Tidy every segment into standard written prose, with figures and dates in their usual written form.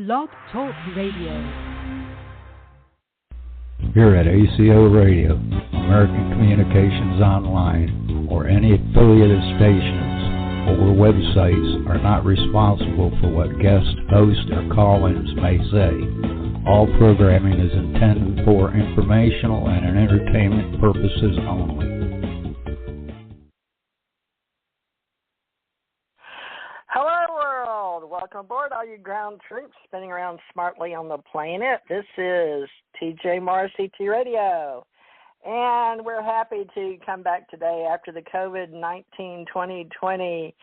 Blog Talk Radio. Here at ACO Radio, American Communications Online, or any affiliated stations or websites are not responsible for what guest hosts or call-ins may say. All programming is intended for informational and entertainment purposes only. Hello, world. Welcome aboard, all you ground troops spinning around smartly on the planet. This is TJ Morris CT Radio, and we're happy to come back today after the COVID-19 2020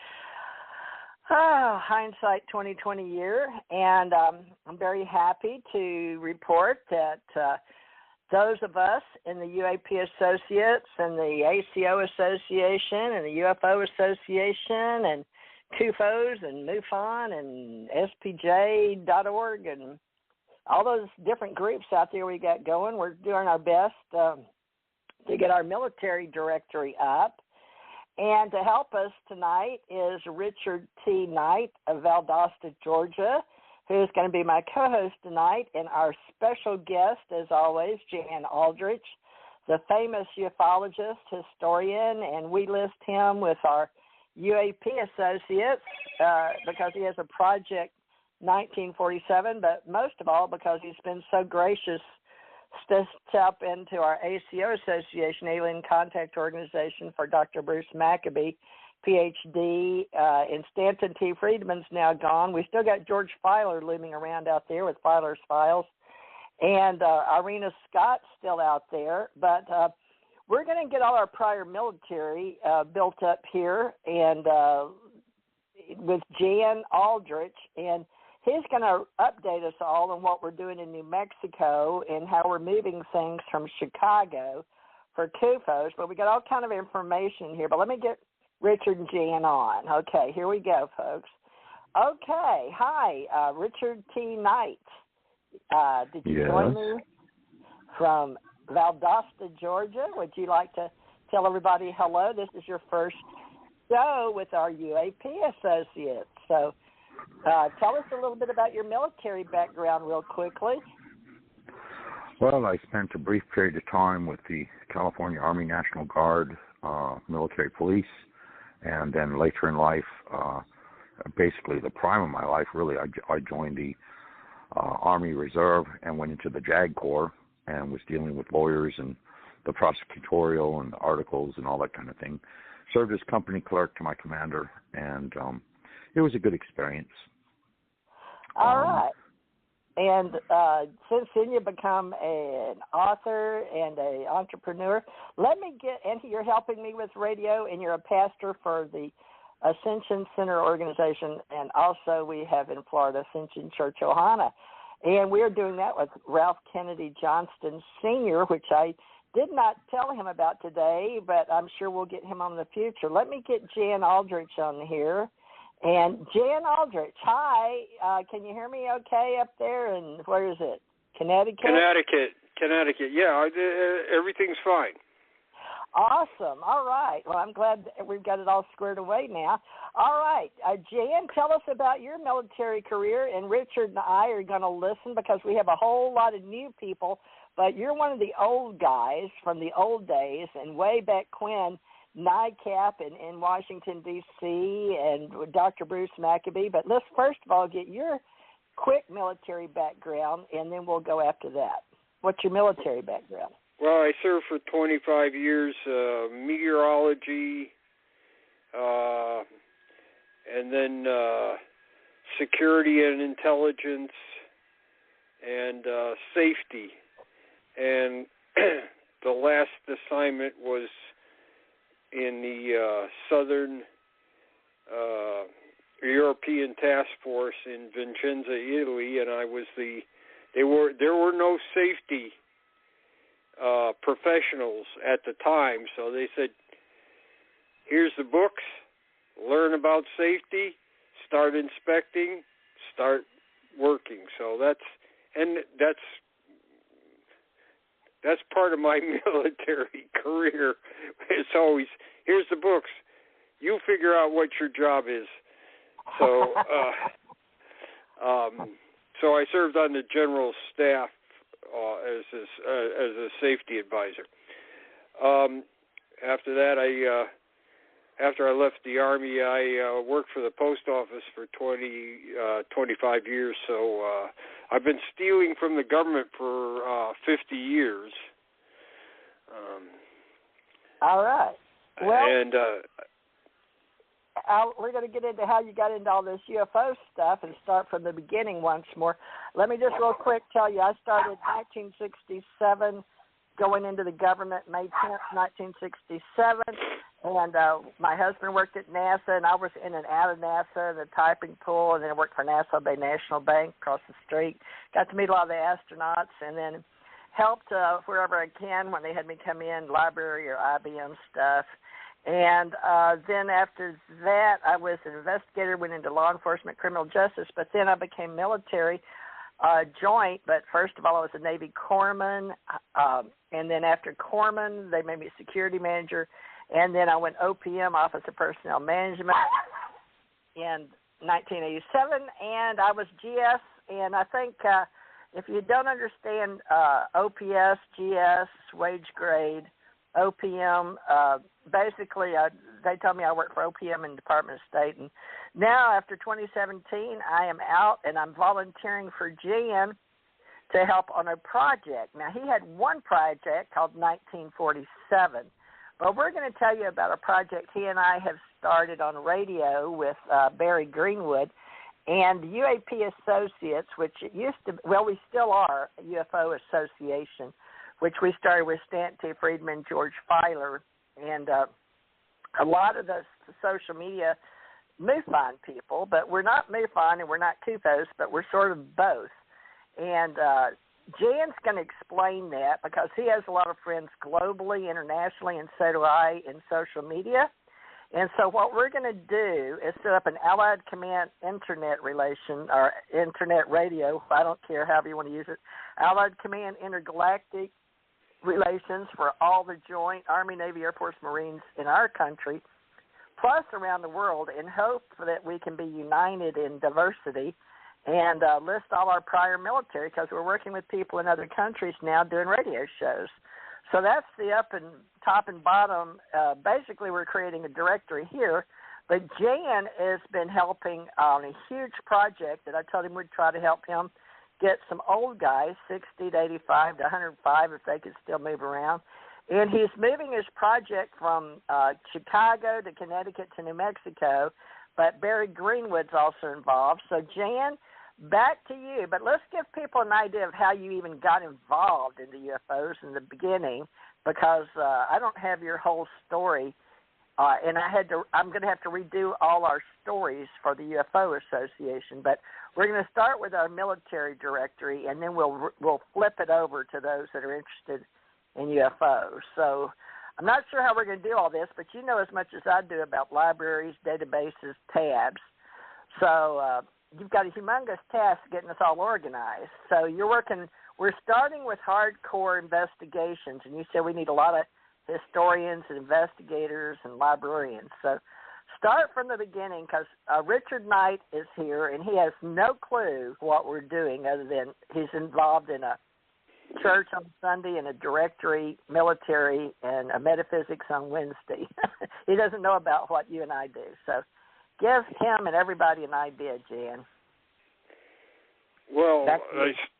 hindsight 2020 year, and I'm very happy to report that those of us in the UAP Associates and the ACO Association and the UFO Association and CUFOS and MUFON and SPJ.org and all those different groups out there we got going, we're doing our best to get our military directory up. And to help us tonight is Richard T. Knight of Valdosta, Georgia, who's going to be my co-host tonight, and our special guest, as always, Jan Aldrich, the famous ufologist, historian, and we list him with our UAP associates because he has a Project 1947, but most of all because he's been so gracious to step into our ACO Association, Alien Contact Organization, for Dr. Bruce Maccabee, PhD, and Stanton T. Friedman's now gone. We still got George Filer looming around out there with Filer's Files, and Irena Scott's still out there, but we're going to get all our prior military built up here and with Jan Aldrich, and he's going to update us all on what we're doing in New Mexico and how we're moving things from Chicago for CUFOS. But we got all kind of information here. But let me get Richard and Jan on. Okay, here we go, folks. Okay, hi, Richard T. Knight. Did you join me from Valdosta, Georgia? Would you like to tell everybody hello? This is your first show with our UAP associates. So tell us a little bit about your military background real quickly. Well, I spent a brief period of time with the California Army National Guard, military police, and then later in life, basically the prime of my life, really, I joined the Army Reserve and went into the JAG Corps, and was dealing with lawyers and the prosecutorial and the articles and all that kind of thing. Served as company clerk to my commander, and it was a good experience. All right. And since then you've become an author and an entrepreneur. Let me get into, you're helping me with radio, and you're a pastor for the Ascension Center organization, and also we have in Florida Ascension Church Ohana. And we're doing that with Ralph Kennedy Johnston Sr., which I did not tell him about today, but I'm sure we'll get him on in the future. Let me get Jan Aldrich on here. And Jan Aldrich, hi. Can you hear me okay up there? And where is it? Connecticut? Connecticut. Yeah, everything's fine. Awesome. All right. Well, I'm glad that we've got it all squared away now. All right. Jan, tell us about your military career, and Richard and I are going to listen because we have a whole lot of new people, but you're one of the old guys from the old days and way back when, NICAP in Washington, D.C., and Dr. Bruce Maccabee. But let's first of all get your quick military background, and then we'll go after that. What's your military background? Well, I served for 25 years, meteorology, and then security and intelligence, and safety. And the last assignment was in the Southern European Task Force in Vicenza, Italy, and I was there were no safety professionals at the time, so they said, here's the books, learn about safety, start inspecting, start working. So that's part of my military career. It's always, here's the books, you figure out what your job is. So So I served on the general staff as a safety advisor. After that, after I left the Army, I worked for the post office for 25 years. So I've been stealing from the government for 50 years. All right. Well, and we're going to get into how you got into all this UFO stuff and start from the beginning once more. Let me just real quick tell you, I started in 1967, going into the government May 10th, 1967, and my husband worked at NASA, and I was in and out of NASA in the typing pool, and then I worked for Nassau Bay National Bank across the street. Got to meet a lot of the astronauts, and then helped wherever I can when they had me come in, library or IBM stuff. And then after that, I was an investigator, went into law enforcement, criminal justice, but then I became military joint. But first of all, I was a Navy corpsman, and then after corpsman, they made me security manager, and then I went OPM, Office of Personnel Management, in 1987, and I was GS, and I think if you don't understand OPS, GS, wage grade, OPM, basically they told me I work for OPM in Department of State, and now after 2017 I am out and I'm volunteering for Jan to help on a project. Now he had one project called 1947, but we're going to tell you about a project he and I have started on radio with Barry Greenwood and UAP Associates, which it used to, well, we still are a UFO Association, which we started with Stant T. Friedman, George Filer, and a lot of the social media MUFON people, but we're not MUFON and we're not CUFOS, but we're sort of both. And Jan's going to explain that because he has a lot of friends globally, internationally, and so do I in social media. And so what we're going to do is set up an Allied Command Internet relation, or Internet radio, I don't care however you want to use it, Allied Command Intergalactic relations for all the joint Army, Navy, Air Force, Marines in our country, plus around the world, in hope that we can be united in diversity and list all our prior military, because we're working with people in other countries now doing radio shows. So that's the up and top and bottom. Basically, we're creating a directory here. But Jan has been helping on a huge project that I told him we'd try to help him get some old guys, 60 to 85 to 105, if they could still move around. And he's moving his project from Chicago to Connecticut to New Mexico, but Barry Greenwood's also involved. So, Jan, back to you. But let's give people an idea of how you even got involved in the UFOs in the beginning, because I don't have your whole story, and I'm going to have to redo all our stories for the UFO Association. But we're going to start with our military directory, and then we'll flip it over to those that are interested in UFOs. So I'm not sure how we're going to do all this, but you know as much as I do about libraries, databases, tabs. So you've got a humongous task getting us all organized. So we're starting with hardcore investigations, and you said we need a lot of historians and investigators and librarians. So start from the beginning, because Richard Knight is here, and he has no clue what we're doing other than he's involved in a church on Sunday and a directory, military, and a metaphysics on Wednesday. He doesn't know about what you and I do. So give him and everybody an idea, Jan. Well,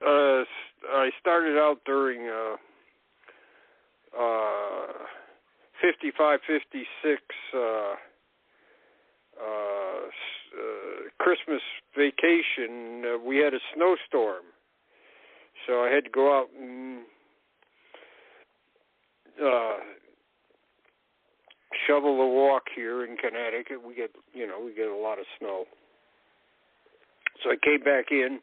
I started out during 55, 56 Christmas vacation. We had a snowstorm, so I had to go out and shovel the walk here in Connecticut. We get a lot of snow. So I came back in.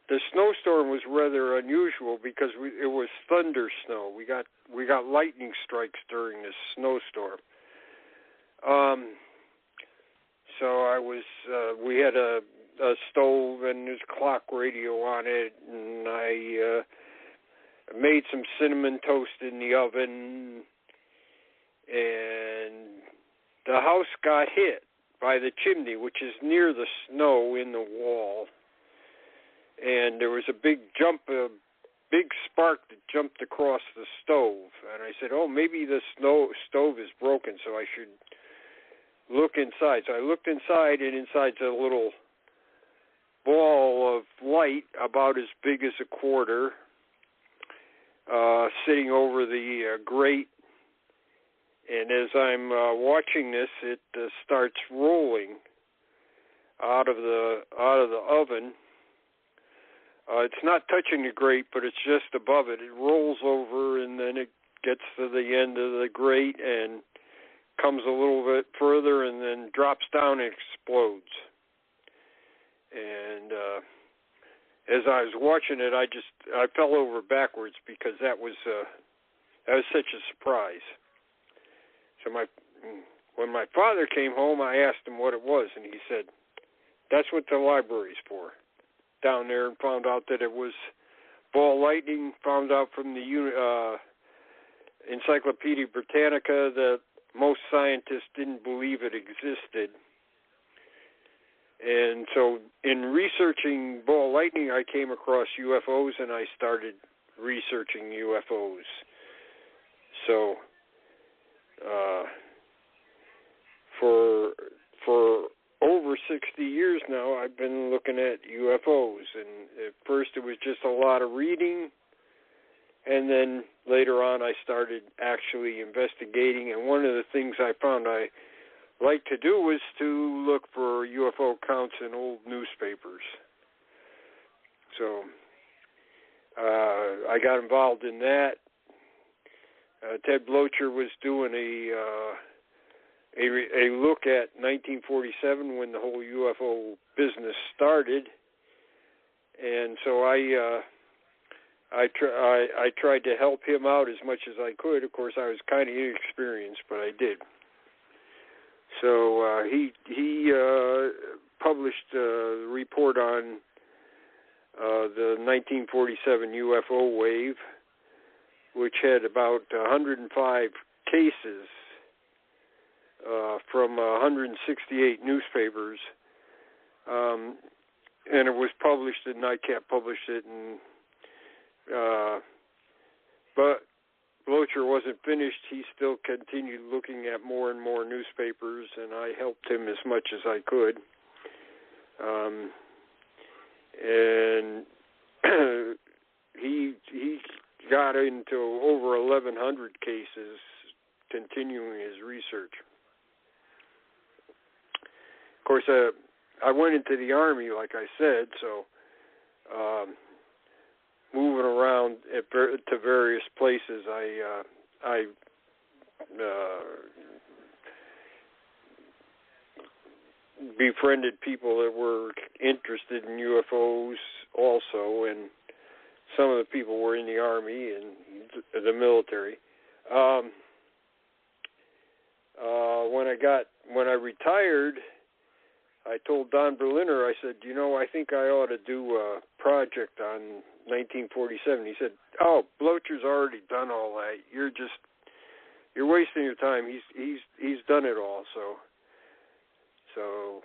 The snowstorm was rather unusual because it was thunder snow. We got lightning strikes during this snowstorm. So I was we had a stove and there's clock radio on it, and I made some cinnamon toast in the oven, and the house got hit by the chimney, which is near the snow in the wall. and there was a big spark that jumped across the stove. And I said, oh, maybe the stove is broken, so I should look inside. So I looked inside, and inside's a little ball of light about as big as a quarter, sitting over the grate. And as I'm watching this, it starts rolling out of the oven. It's not touching the grate, but it's just above it. It rolls over, and then it gets to the end of the grate and comes a little bit further, and then drops down and explodes. And as I was watching it, I fell over backwards because that was such a surprise. So when my father came home, I asked him what it was, and he said, "That's what the library's for." Down there, and found out that it was ball lightning. Found out from the Encyclopedia Britannica that most scientists didn't believe it existed. And so in researching ball lightning, I came across UFOs, and I started researching UFOs. So for over 60 years now, I've been looking at UFOs. And at first it was just a lot of reading, and then later on I started actually investigating. And one of the things I found I like to do was to look for UFO accounts in old newspapers. So I got involved in that. Ted Blocher was doing a look at 1947 when the whole UFO business started, and so I tried to help him out as much as I could. Of course, I was kind of inexperienced, but I did. So he published a report on the 1947 UFO wave, which had about 105 cases from 168 newspapers, and it was published, and NICAP published it, and but Blocher wasn't finished. He still continued looking at more and more newspapers, and I helped him as much as I could. And he got into over 1,100 cases, continuing his research. Of course, I went into the Army, like I said, so moving around to various places, I befriended people that were interested in UFOs also, and some of the people were in the Army and the military. When I retired, I told Don Berliner, I said, I think I ought to do a project on 1947. He said, "Oh, Blocher's already done all that. You're wasting your time. He's done it all." So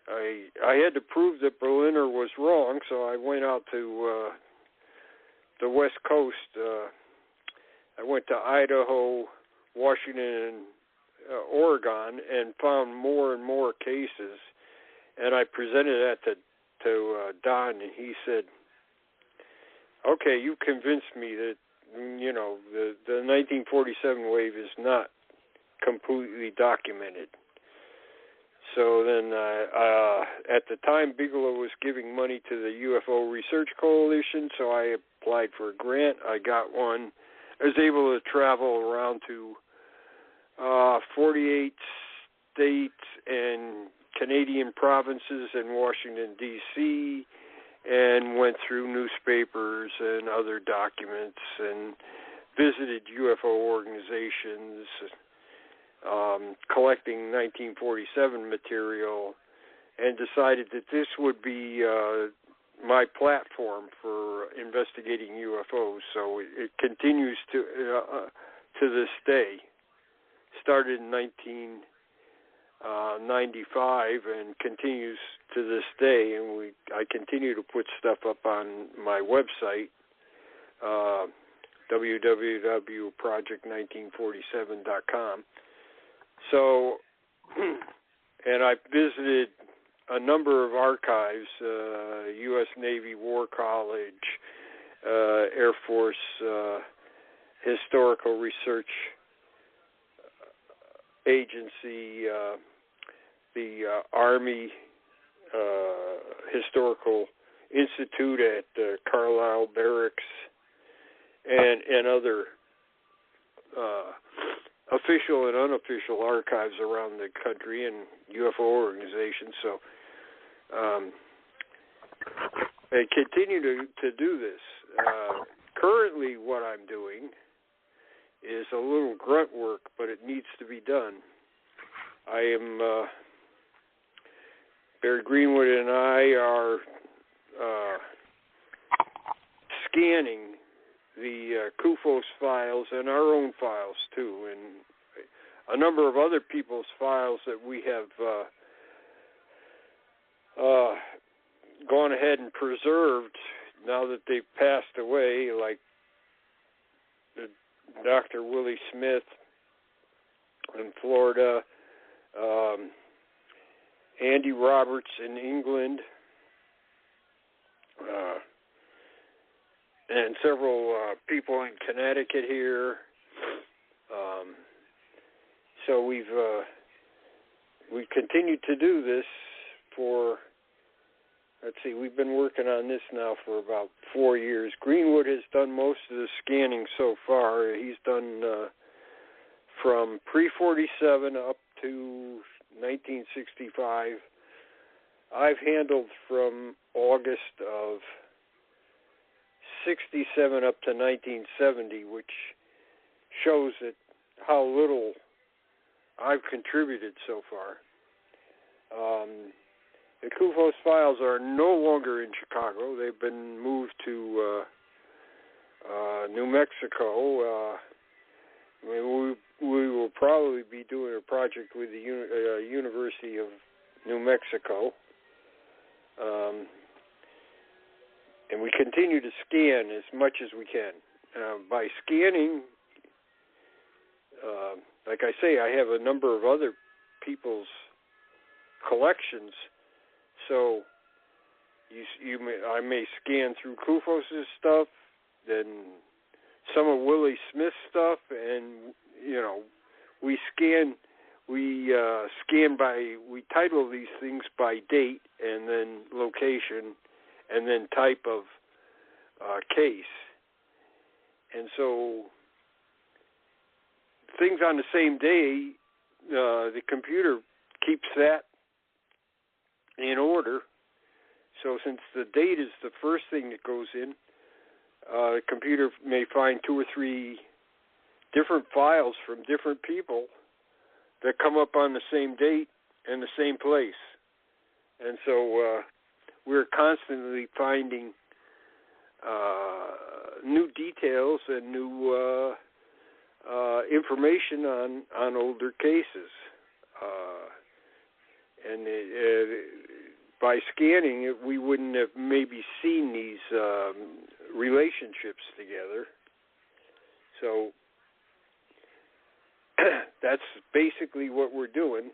I had to prove that Berliner was wrong. So I went out to the West Coast. I went to Idaho, Washington, and Oregon, and found more and more cases. And I presented that to Don, and he said, "Okay, you convinced me that the 1947 wave is not completely documented." So then, at the time, Bigelow was giving money to the UFO Research Coalition, so I applied for a grant. I got one. I was able to travel around to 48 states and Canadian provinces and Washington, D.C., and went through newspapers and other documents and visited UFO organizations, collecting 1947 material, and decided that this would be my platform for investigating UFOs. So it continues to this day. Started in '95 and continues to this day. And I continue to put stuff up on my website, www.project1947.com. So, and I visited a number of archives, U.S. Navy War College, Air Force Historical Research Agency, the Army Historical Institute at Carlisle Barracks, and other official and unofficial archives around the country and UFO organizations. So I continue to do this. Currently what I'm doing is a little grunt work, but it needs to be done. I am, Barry Greenwood and I are scanning the CUFOS files and our own files too, and a number of other people's files that we have gone ahead and preserved now that they've passed away, like Dr. Willie Smith in Florida, Andy Roberts in England, and several people in Connecticut here. So we've continued to do this for, let's see, we've been working on this now for about 4 years. Greenwood has done most of the scanning so far. He's done from pre-47 up to 1965. I've handled from August of 67 up to 1970, which shows that how little I've contributed so far. The CUFOS files are no longer in Chicago. They've been moved to New Mexico. We will probably be doing a project with the University of New Mexico. And we continue to scan as much as we can. By scanning, like I say, I have a number of other people's collections. So I may scan through CUFOS' stuff, then some of Willie Smith's stuff, and we title these things by date and then location and then type of case. And so things on the same day, the computer keeps that in order. So since the date is the first thing that goes in, the computer may find 2 or 3 different files from different people that come up on the same date and the same place. And so we're constantly finding new details and new information on older cases. And by scanning it, we wouldn't have maybe seen these relationships together. So that's basically what we're doing.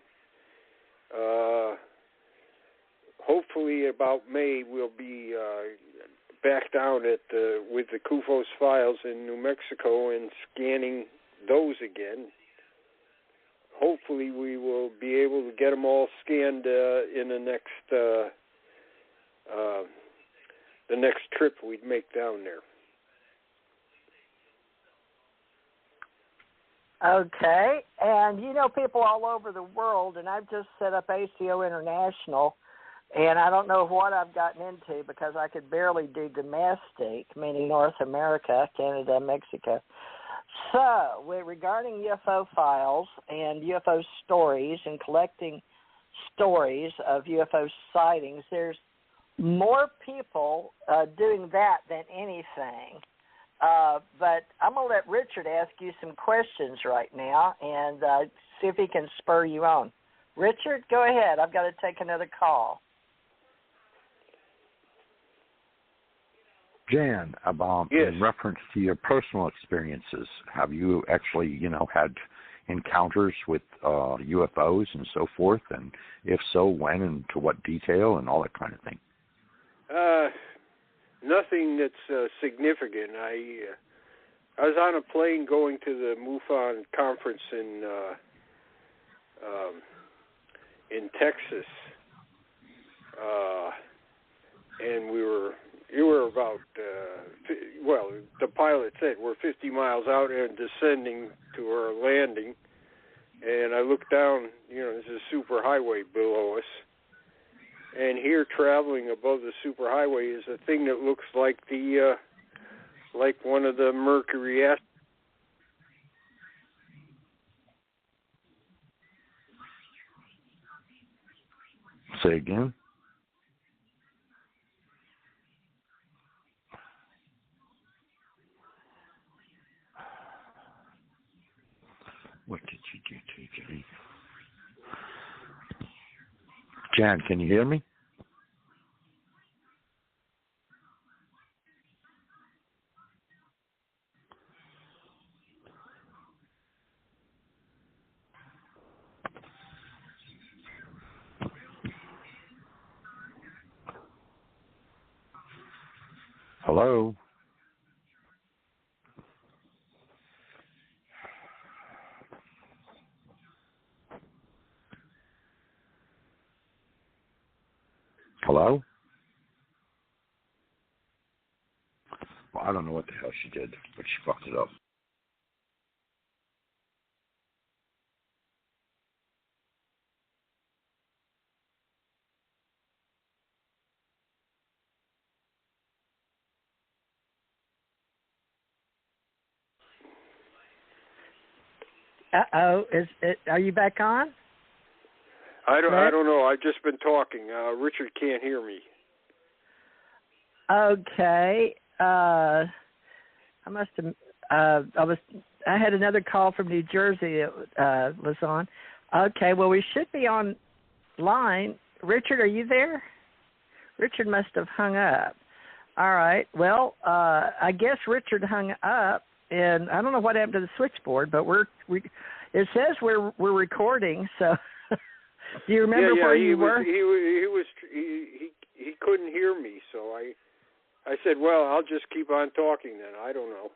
Hopefully about May we'll be back down with the CUFOS files in New Mexico and scanning those again. Hopefully we will be able to get them all scanned in the next trip we'd make down there. Okay, and people all over the world, and I've just set up ACO International, and I don't know what I've gotten into because I could barely do domestic, meaning North America, Canada, Mexico. So, regarding UFO files and UFO stories and collecting stories of UFO sightings, there's more people doing that than anything. But I'm going to let Richard ask you some questions right now and see if he can spur you on. Richard, go ahead. I've got to take another call. Jan, Yes. in reference to your personal experiences, have you actually, had encounters with UFOs and so forth? And if so, when and to what detail and all that kind of thing? Nothing that's significant. I was on a plane going to the MUFON conference in Texas, and you were about, the pilot said we're 50 miles out and descending to our landing, and I looked down, there's a super highway below us, and here traveling above the super highway is a thing that looks like like one of the Mercury asteroids. Say again? What did you do, TJ? Jan, can you hear me? Hello? Hello? Well, I don't know what the hell she did, but she fucked it up. Uh-oh. Are you back on? I don't know. I've just been talking. Richard can't hear me. Okay. I must have. I had another call from New Jersey that was on. Okay. Well, we should be on line. Richard, are you there? Richard must have hung up. All right. Well, I guess Richard hung up, and I don't know what happened to the switchboard, but it says we're recording. So, do you remember where you were? He couldn't hear me, so I said, well, I'll just keep on talking then. I don't know.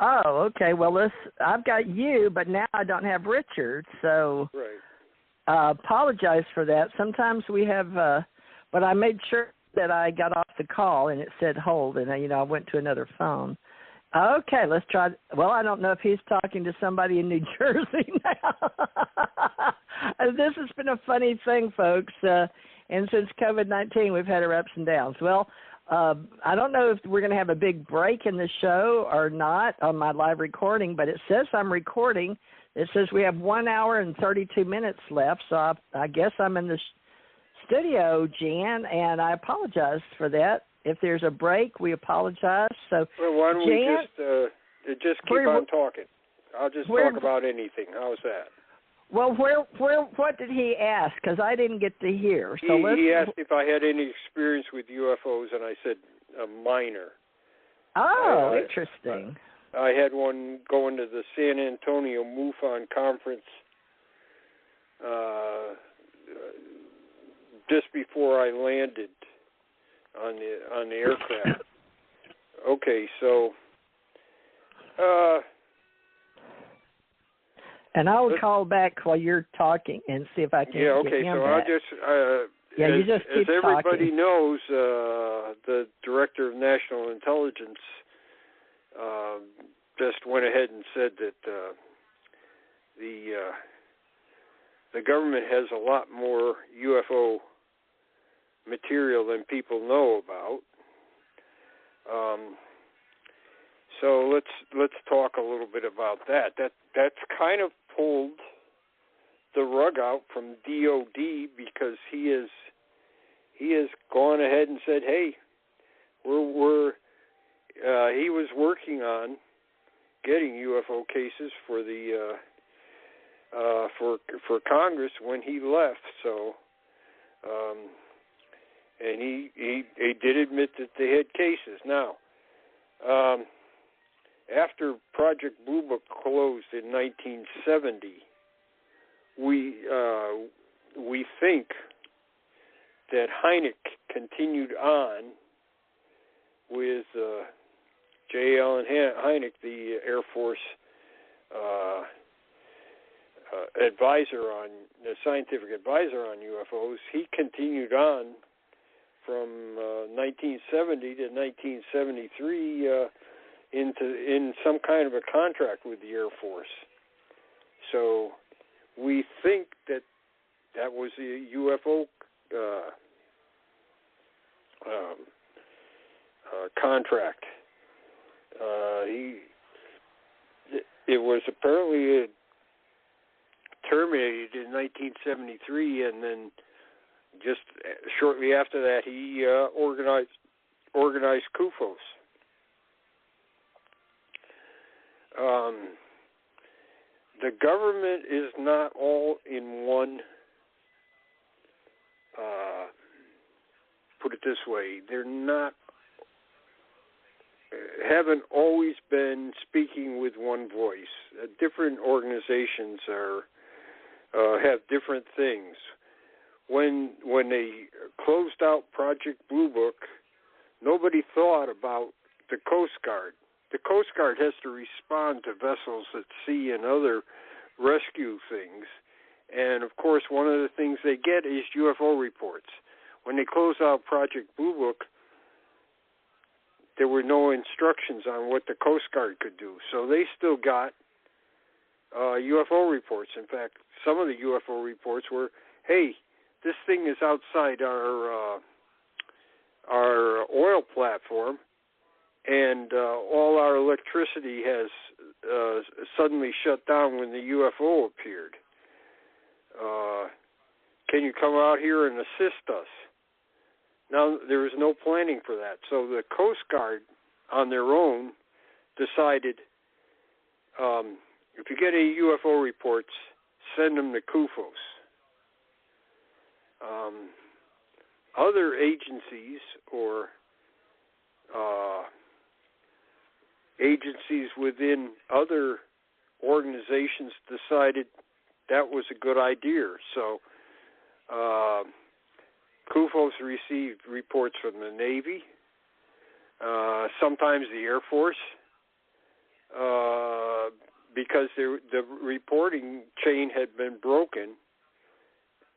Oh, okay. Well, I've got you, but now I don't have Richard, so right. Apologize for that. Sometimes we have, but I made sure that I got off the call and it said hold, and I went to another phone. Okay, let's try. Well, I don't know if he's talking to somebody in New Jersey now. This has been a funny thing, folks, and since COVID-19, we've had our ups and downs. Well, I don't know if we're going to have a big break in the show or not on my live recording, but it says I'm recording. It says we have 1 hour and 32 minutes left, so I guess I'm in the studio, Jan, and I apologize for that. If there's a break, we apologize. So, well, why don't Jan, we just keep on talking? I'll just talk about anything. How's that? Well, what did he ask? Because I didn't get to hear. So he asked if I had any experience with UFOs, and I said minor. Oh, interesting. I had one going to the San Antonio MUFON conference just before I landed on the aircraft. Okay, so. And I will call back while you're talking and see if I can. Yeah, okay. Get him So back. I'll just. You just keep as everybody talking. knows, the Director of National Intelligence just went ahead and said that the government has a lot more UFO material than people know about. So let's talk a little bit about that. That's kind of pulled the rug out from DOD because he has gone ahead and said, hey, he was working on getting UFO cases for the for Congress when he left. So, and he did admit that they had cases. Now, after Project Blue Book closed in 1970, we think that Hynek continued on with J. Allen Hynek, the Air Force scientific advisor on UFOs. He continued on from 1970 to 1973 in some kind of a contract with the Air Force. So we think that was a UFO contract. It was apparently terminated in 1973, and then just shortly after that, he organized CUFOS. The government is not all in one. Put it this way: haven't always been speaking with one voice. Different organizations have different things. When they closed out Project Blue Book, nobody thought about the Coast Guard. The Coast Guard has to respond to vessels at sea and other rescue things. And, of course, one of the things they get is UFO reports. When they closed out Project Blue Book, there were no instructions on what the Coast Guard could do. So they still got UFO reports. In fact, some of the UFO reports were, hey, this thing is outside our oil platform, and all our electricity has suddenly shut down when the UFO appeared. Can you come out here and assist us? Now, there was no planning for that. So the Coast Guard, on their own, decided, if you get any UFO reports, send them to CUFOS. Other agencies or agencies within other organizations decided that was a good idea. So CUFOS received reports from the Navy, sometimes the Air Force, because the reporting chain had been broken,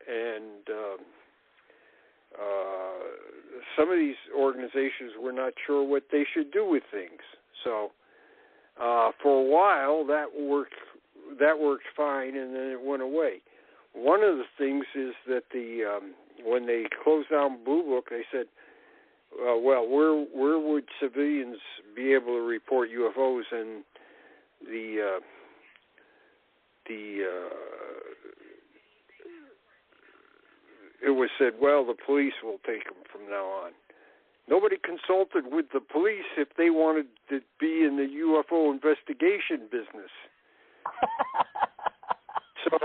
and some of these organizations were not sure what they should do with things. So for a while that worked fine, and then it went away. One of the things is that when they closed down Blue Book, they said, well, where would civilians be able to report UFOs? And it was said, well, the police will take them from now on. Nobody consulted with the police if they wanted to be in the UFO investigation business. So,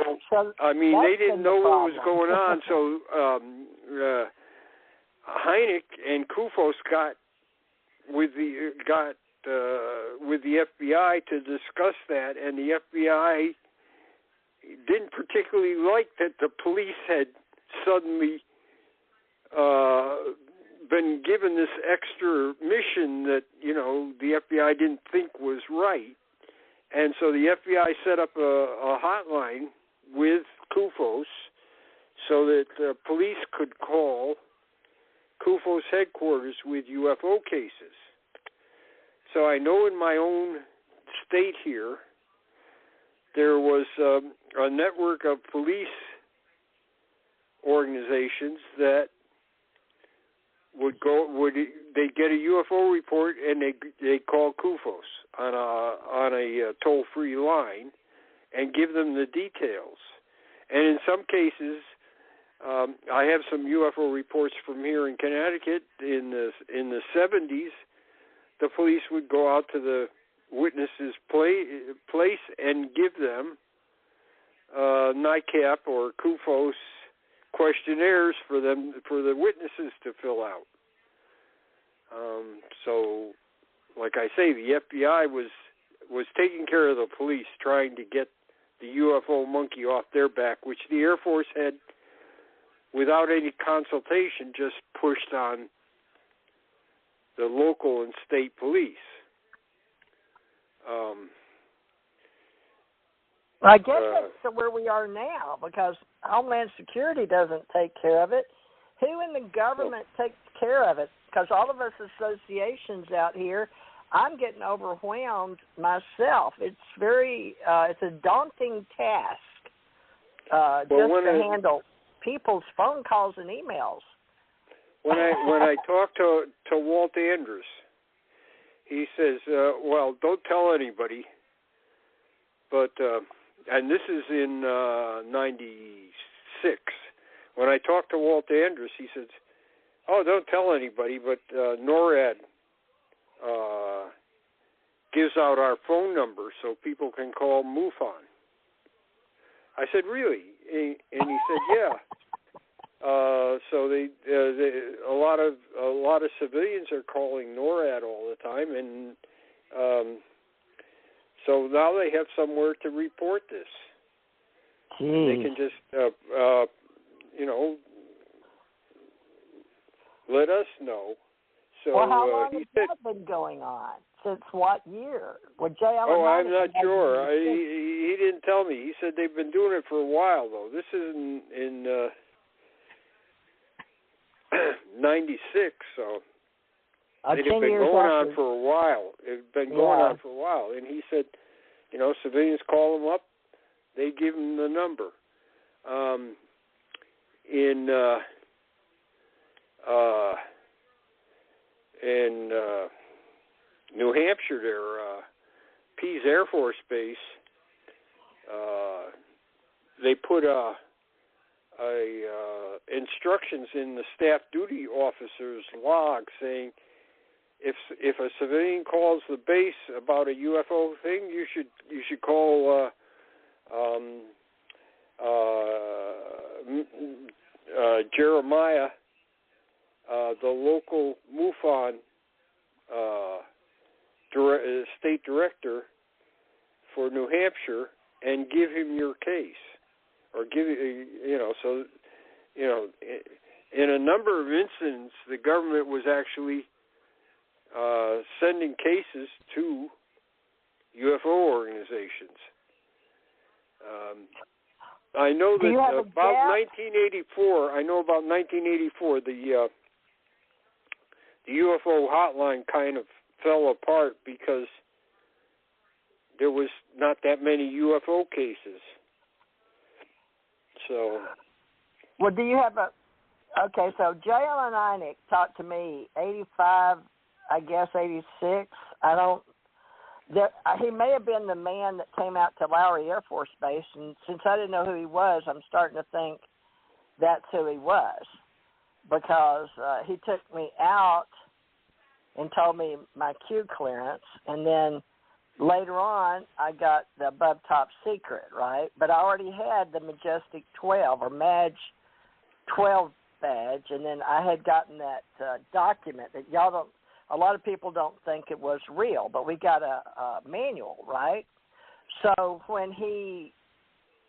I mean, they didn't know what was going on. So Hynek and CUFOS got with the FBI to discuss that, and the FBI didn't particularly like that the police had suddenly been given this extra mission that, the FBI didn't think was right. And so the FBI set up a hotline with CUFOS so that police could call CUFOS headquarters with UFO cases. So I know in my own state here, there was a network of police organizations that they'd get a UFO report and they call CUFOS on a toll-free line and give them the details. And in some cases, I have some UFO reports from here in Connecticut in the 70s. The police would go out to the witness's place and give them NICAP or CUFOS questionnaires for the witnesses to fill out. So, like I say, the FBI was taking care of the police, trying to get the UFO monkey off their back, which the Air Force had, without any consultation, just pushed on the local and state police. I guess that's where we are now, because Homeland Security doesn't take care of it. Who in the government takes care of it? Because all of us associations out here, I'm getting overwhelmed myself. It's it's a daunting task to handle people's phone calls and emails. When I talked to Walt Andrews, he says, "Well, don't tell anybody." But and this is in '96. When I talked to Walt Andrews, he says, "Oh, don't tell anybody, but NORAD gives out our phone number so people can call MUFON." I said, "Really?" And he said, "Yeah." So they a lot of civilians are calling NORAD all the time, and so now they have somewhere to report this. They can just let us know. So well, how long has that been going on? Since what year? I'm not sure. He didn't tell me. He said they've been doing it for a while, though. This is in 96, so they've been going on for a while. It's been going on for a while. And he said, civilians call them up, they give them the number. In New Hampshire, there, Pease Air Force Base, they put instructions in the staff duty officer's log saying if a civilian calls the base about a UFO thing, you should call Jeremiah, the local MUFON state director for New Hampshire, and give him your case, or give so in a number of incidents, the government was actually sending cases to UFO organizations. I know that about 1984. I know about 1984. The UFO hotline kind of fell apart because there was not that many UFO cases. So. Well, do you have okay, so J.L. Einig talked to me 85, I guess 86. He may have been the man that came out to Lowry Air Force Base, and since I didn't know who he was, I'm starting to think that's who he was, because he took me out and told me my Q clearance, and then later on I got the above top secret, right? But I already had the Majestic 12 or Madge 12 badge, and then I had gotten that document that a lot of people don't think it was real, but we got a manual, right? So when he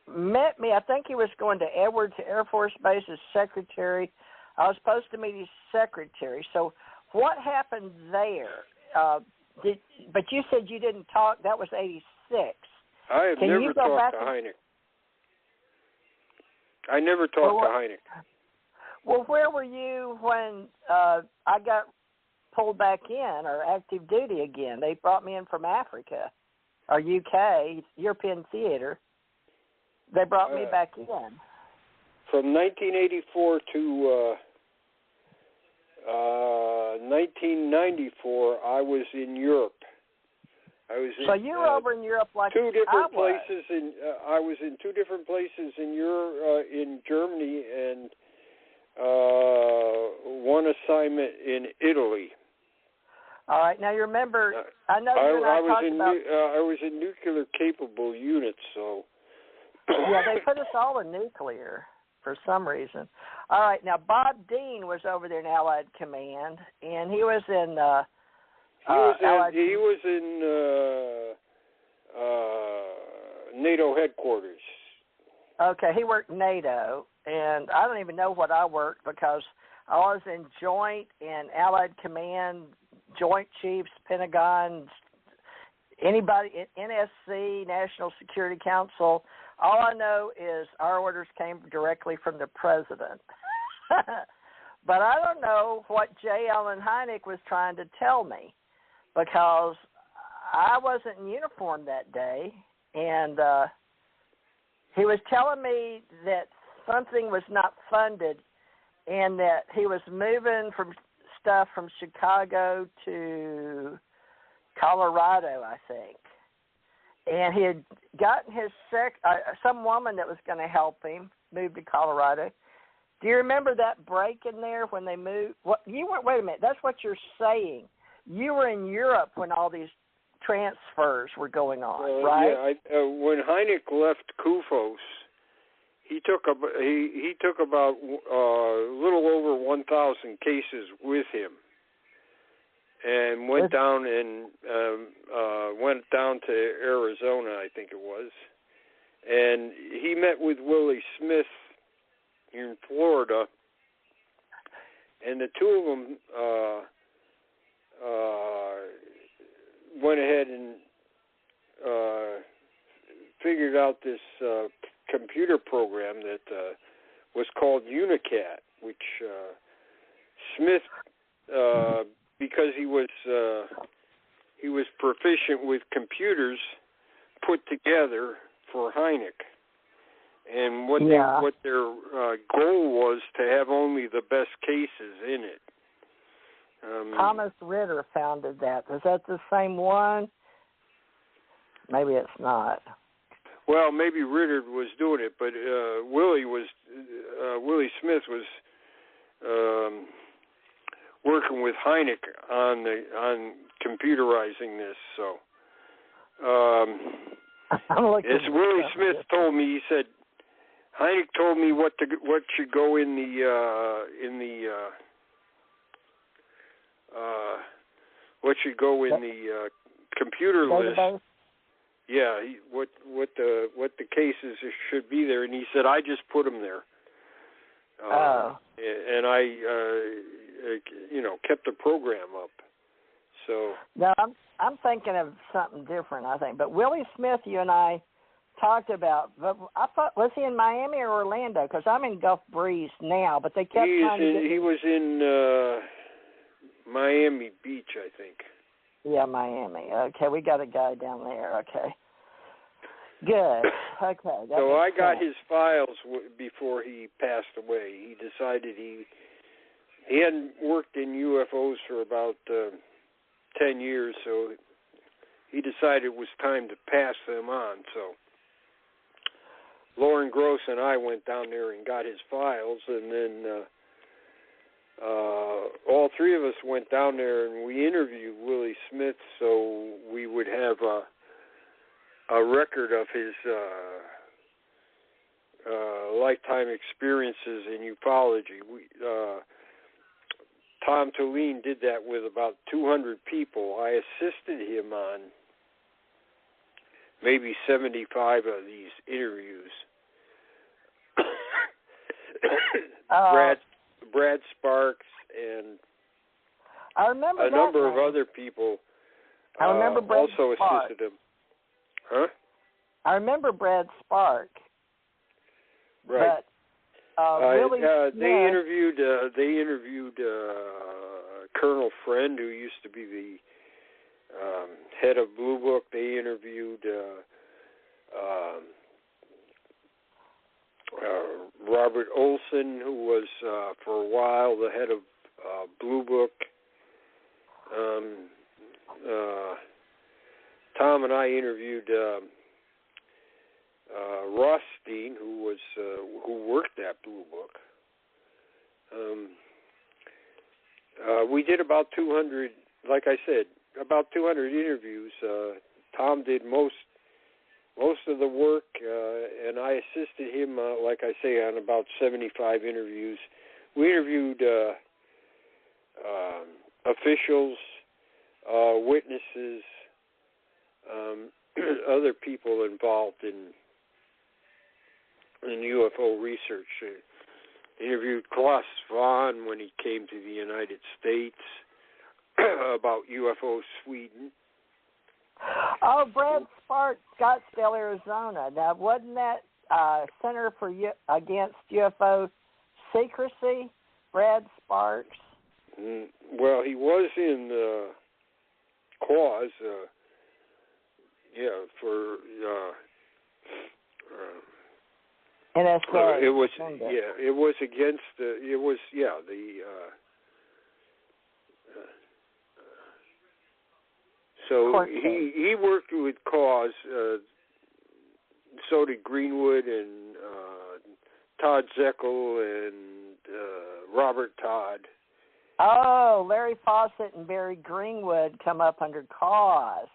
met me, I think he was going to Edwards Air Force Base as secretary. I was supposed to meet his secretary. So what happened there? But you said you didn't talk. That was 86. I have never talked to Hynek. I never talked to Hynek. Well, where were you when I got pulled back in or active duty again? They brought me in from Africa or UK, European theater. They brought me back in. From 1984 to 1994, I was in Europe. So you were over in Europe like two different I was. places. I was in two different places in Europe, in Germany, and one assignment in Italy. All right. Now you remember, I know you and I talked about. I was in nuclear capable units, so Yeah, they put us all in nuclear for some reason. All right, now Bob Dean was over there in Allied Command, and he was in he was in NATO headquarters. Okay, he worked NATO, and I don't even know what I worked because I was in Joint and Allied Command, Joint Chiefs, Pentagon, anybody, NSC, National Security Council. All I know is our orders came directly from the president. But I don't know what J. Allen Hynek was trying to tell me because I wasn't in uniform that day, and he was telling me that something was not funded and that he was moving from stuff from Chicago to Colorado, I think. And he had gotten his some woman that was going to help him move to Colorado. Do you remember that break in there when they moved? You weren't. Wait a minute. That's what you're saying. You were in Europe when all these transfers were going on, right? Yeah. When Hynek left CUFOS, he took about a little over 1,000 cases with him, and went down to Arizona, I think it was, and he met with Willie Smith in Florida, and the two of them went ahead and figured out this computer program that was called Unicat, which Smith, because he was proficient with computers, put together for Hynek. And what their goal was to have only the best cases in it. Thomas Ritter founded that. Is that the same one? Maybe it's not. Well, maybe Ritter was doing it, but Willie Smith was working with Hynek on computerizing this. So, as Willie Smith told me, he said Hynek told me what should go in the computer list. Yeah, what the cases should be there, and he said I just put them there. And I kept the program up. So no, I'm thinking of something different. I think, but Willie Smith, you and I talked about. But I thought, was he in Miami or Orlando? Because I'm in Gulf Breeze now, but they kept trying to get. He was in Miami Beach, I think. Yeah, Miami. Okay, we got a guy down there. Okay, good. Okay. So I got his files before he passed away. He decided he hadn't worked in UFOs for about 10 years, so he decided it was time to pass them on. So Lauren Gross and I went down there and got his files, and then all three of us went down there and we interviewed Willie Smith so we would have a record of his lifetime experiences in ufology. Tom Tulene did that with about 200 people. I assisted him on maybe 75 of these interviews. Brad Sparks and I remember a number of other people I remember Brad also Spark. assisted him. Huh? I remember Brad Spark. Right. But Willie Smith, they interviewed Colonel Friend, who used to be the head of Blue Book. They interviewed Robert Olson, who was for a while the head of Blue Book. Tom and I interviewed Rothstein, who worked at Blue Book. We did about 200, like I said, about 200 interviews. Tom did most most of the work, and I assisted him, like I say, on about 75 interviews. We interviewed officials, witnesses, other people involved in UFO research. Interviewed Klaus Vaughn when he came to the United States about UFO Sweden. Oh, Brad Sparks, Scottsdale, Arizona. Now, wasn't that Center for Against UFO Secrecy, Brad Sparks? Well, he was in CUFOS, for NSA. it was against so he worked with CUFOS. So did Greenwood and Todd Zeckel and Robert Todd. Oh, Larry Fawcett and Barry Greenwood come up under CUFOS.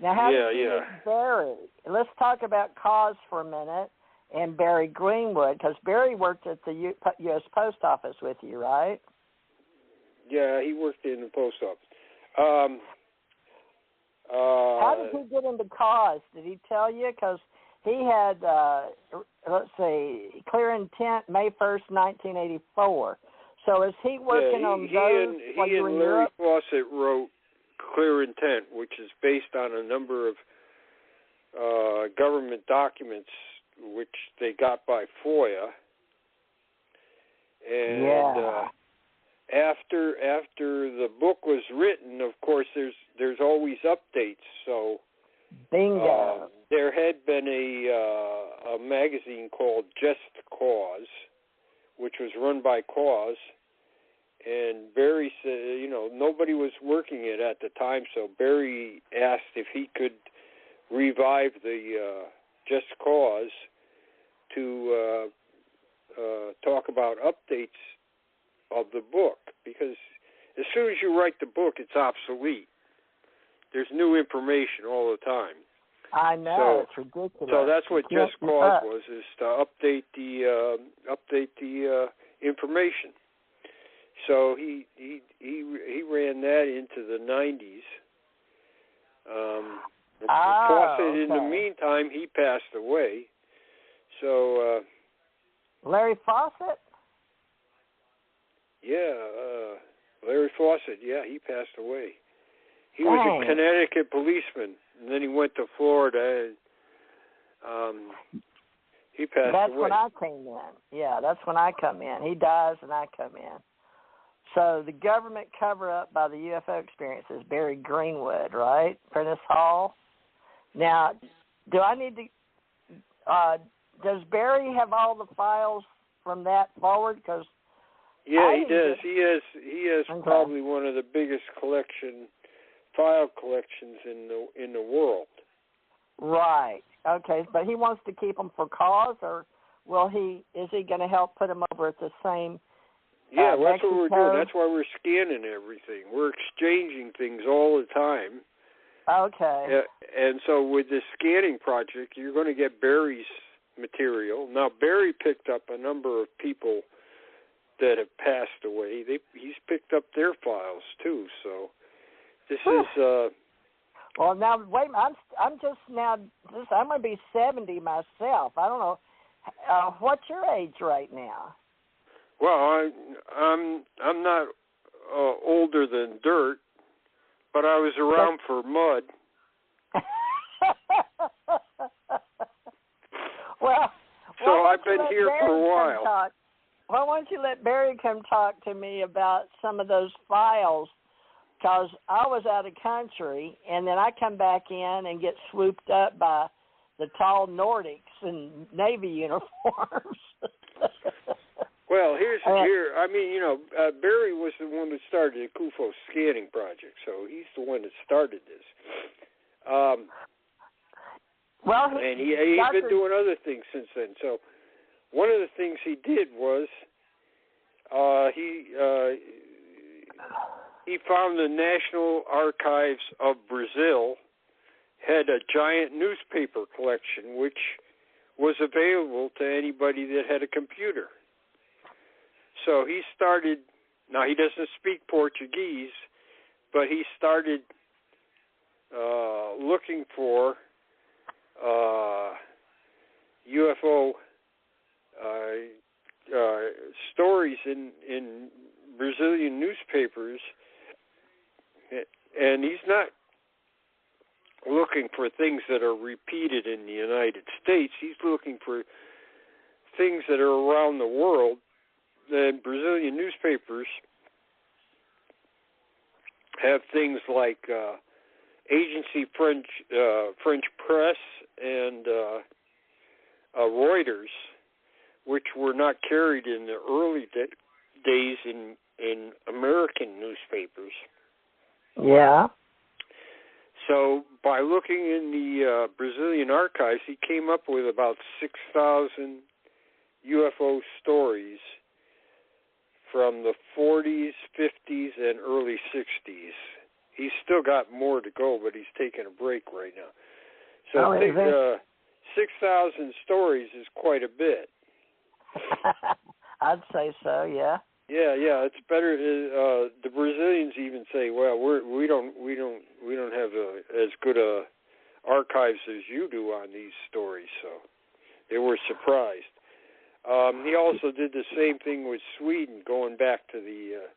Now, how did you meet Barry? Let's talk about CUFOS for a minute and Barry Greenwood, because Barry worked at the U.S. Post Office with you, right? Yeah, he worked in the post office. How did he get into CUFOS? Did he tell you? Because he had, clear intent May 1st, 1984. So is he working on those? He and Larry Fawcett wrote Clear Intent, which is based on a number of government documents which they got by FOIA. And after the book was written, of course, there's always updates. So bingo. There had been a magazine called Just Cause, which was run by CUFOS, and Barry said, nobody was working it at the time, so Barry asked if he could revive the Just Cause to talk about updates of the book, because as soon as you write the book, it's obsolete. There's new information all the time. I know, it's ridiculous. So that's what Just Cause was, is to update the information. So he ran that into the 90s. Fawcett, in the meantime, he passed away. So Larry Fawcett? Yeah, Larry Fawcett. Yeah, he passed away. He was a Connecticut policeman, and then he went to Florida, and he passed away. That's when I came in. Yeah, that's when I come in. He dies, and I come in. So the government cover-up by the UFO experience is Barry Greenwood, right? Prentice Hall. Now, do I need to? Does Barry have all the files from that forward? Because he does. He has probably one of the biggest file collections in the world. Right. Okay, but he wants to keep them for CUFOS, or is he going to help put them over at the same? Yeah, that's what we're doing. That's why we're scanning everything. We're exchanging things all the time. Okay. And so with this scanning project, you're going to get Barry's material. Now, Barry picked up a number of people that have passed away. He's picked up their files too. So this is. Well, now wait. I'm going to be 70 myself. I don't know. What's your age right now? Well, I'm not older than dirt, but I was around for mud. So I've been here for a while. Why don't you let Barry come talk to me about some of those files? Because I was out of country, and then I come back in and get swooped up by the tall Nordics in Navy uniforms. Well, Barry was the one that started the CUFOS scanning project, so he's the one that started this. And he's been doing other things since then. So one of the things he did was he found the National Archives of Brazil had a giant newspaper collection, which was available to anybody that had a computer. So he started, now he doesn't speak Portuguese, but he started looking for UFO stories in Brazilian newspapers, and he's not looking for things that are repeated in the United States. He's looking for things that are around the world. The Brazilian newspapers have things like Agency French Press and Reuters, which were not carried in the early days in American newspapers. Yeah. So by looking in the Brazilian archives, he came up with about 6,000 UFO stories from the 40s, 50s, and early 60s. He's still got more to go, but he's taking a break right now. So I think 6,000 stories is quite a bit. I'd say so, yeah. Yeah, it's better. The Brazilians even say, "Well, we don't have as good a archives as you do on these stories." So they were surprised. He also did the same thing with Sweden, going back to the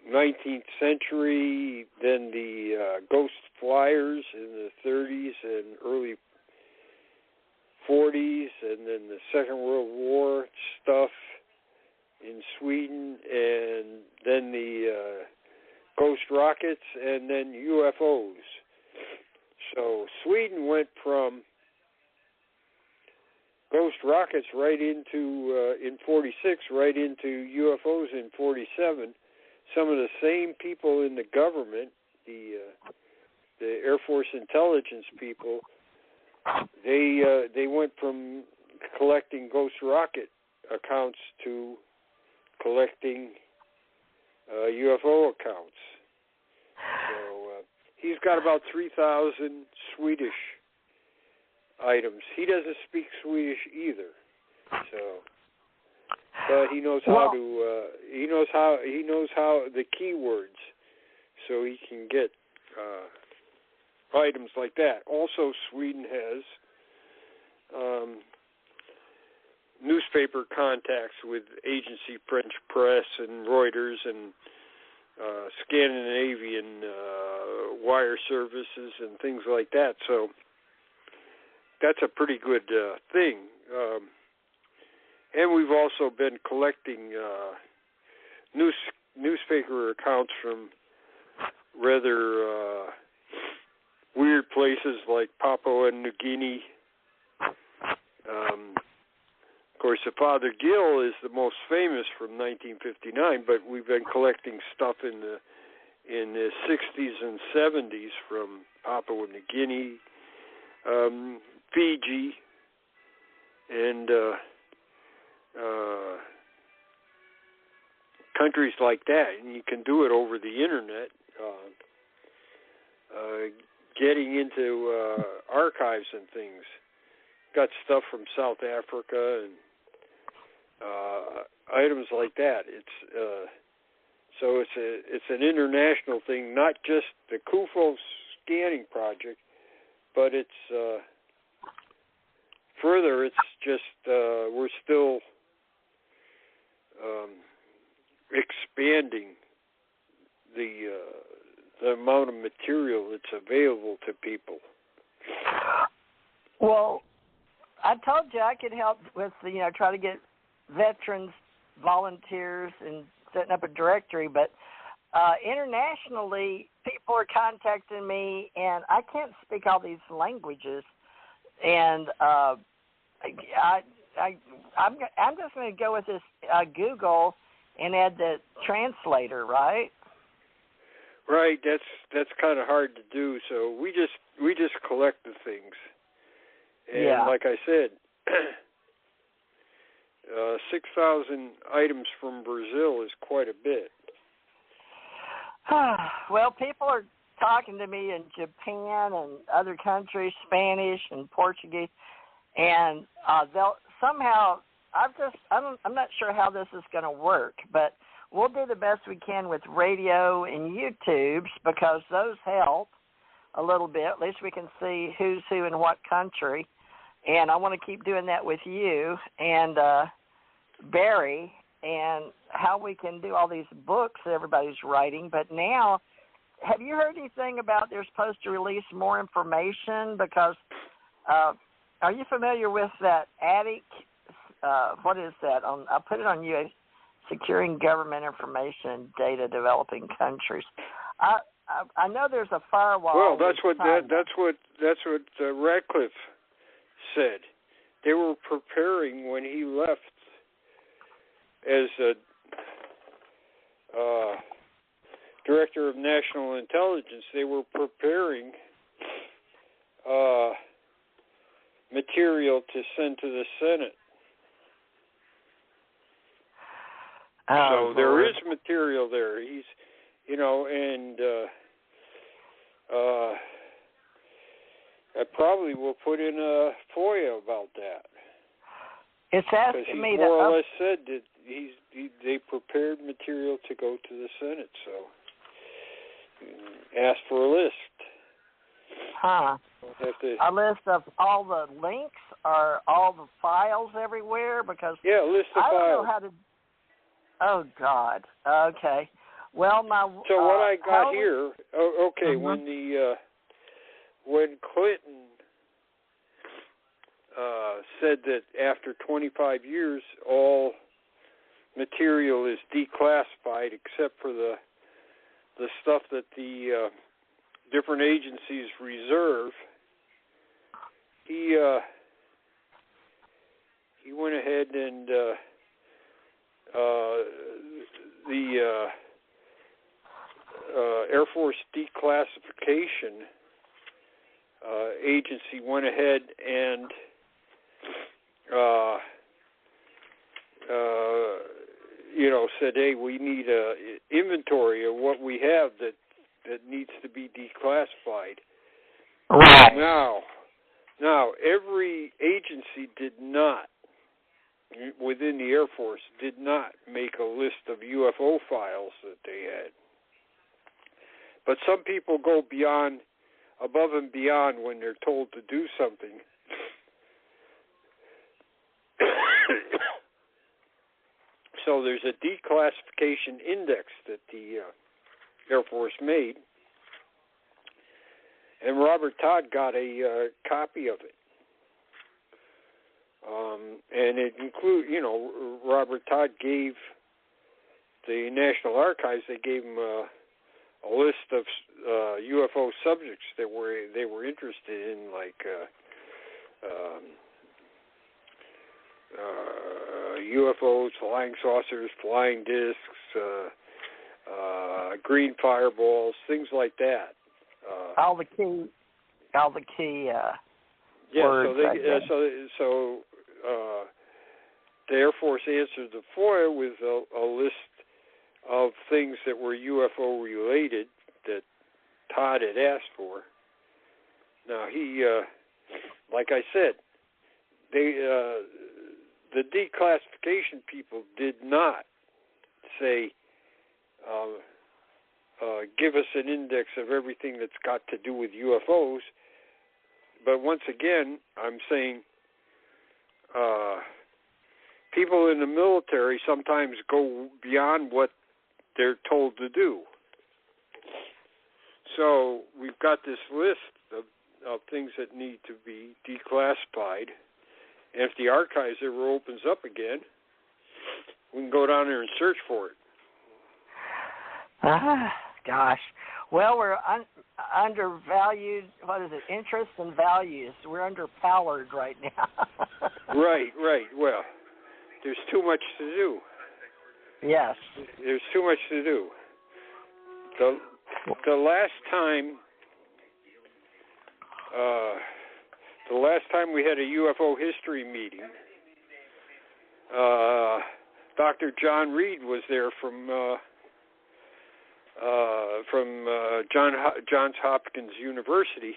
19th century, then the ghost flyers in the 30s and early 40s, and then the Second World War stuff in Sweden, and then the ghost rockets, and then UFOs. So Sweden went from ghost rockets right into, in 46, right into UFOs in 47. Some of the same people in the government, the Air Force intelligence people, they went from collecting ghost rocket accounts to collecting UFO accounts. So he's got about 3,000 Swedish items. He doesn't speak Swedish either, so but he knows how to. He knows how the keywords, so he can get items like that. Also, Sweden has newspaper contacts with Agency French Press and Reuters and Scandinavian wire services and things like that. So that's a pretty good thing. And we've also been collecting newspaper accounts from rather weird places like Papua New Guinea. Of course, the Father Gill is the most famous from 1959, but we've been collecting stuff in the 60s and 70s from Papua New Guinea, Fiji, and countries like that. And you can do it over the internet. Getting into archives and things. Got stuff from South Africa and items like that. So it's an international thing, not just the CUFOS scanning project, but it's further. It's just we're still expanding the amount of material that's available to people. Well, I told you I could help with, try to get veterans, volunteers, and setting up a directory, but internationally, people are contacting me, and I can't speak all these languages, and I'm just going to go with this Google and add the translator, right? Right, that's kind of hard to do. So we just collect the things, and like I said, 6,000 items from Brazil is quite a bit. Well, people are talking to me in Japan and other countries, Spanish and Portuguese, and they'll somehow. I'm not sure how this is going to work, but we'll do the best we can with radio and YouTubes because those help a little bit. At least we can see who's who in what country. And I want to keep doing that with you and Barry and how we can do all these books that everybody's writing. But now, have you heard anything about they're supposed to release more information? Because are you familiar with that ACIR? What is that? I put it on UAP, Securing Government Information Data Developing Countries. I know there's a firewall. Well, that's what Radcliffe said. They were preparing when he left as Director of National Intelligence. They were preparing material to send to the Senate. So there is material there. He's, and I probably will put in a FOIA about that. It's asking me more or less said that they prepared material to go to the Senate, so ask for a list. Huh. A list of all the links or all the files everywhere? Because a list of I don't files. know how to. Oh God. Okay. Well, So what I got here. Okay. Mm-hmm. When Clinton said that after 25 years all material is declassified except for the stuff that the different agencies reserve, he went ahead and the Air Force Declassification Agency went ahead and said, hey, we need a inventory of what we have that needs to be declassified. Right. Now, every agency did not, within the Air Force, did not make a list of UFO files that they had. But some people go above and beyond when they're told to do something. So there's a declassification index that the Air Force made, and Robert Todd got a copy of it. And it includes, Robert Todd gave the National Archives, they gave him a list of UFO subjects that they were interested in, like UFOs, flying saucers, flying discs, green fireballs, things like that. All the key. So the Air Force answered the FOIA with a list of things that were UFO related that Todd had asked for. Now he, like I said, the declassification people did not say, give us an index of everything that's got to do with UFOs. But once again, I'm saying people in the military sometimes go beyond what they're told to do. So we've got this list of things that need to be declassified. And if the archives ever opens up again, we can go down there and search for it. Gosh. Well, we're undervalued. What is it? Interests and values. We're underpowered right now. Right. Well, there's too much to do. Yes. There's too much to do. The last time we had a UFO history meeting, Dr. John Reed was there from Johns Hopkins University,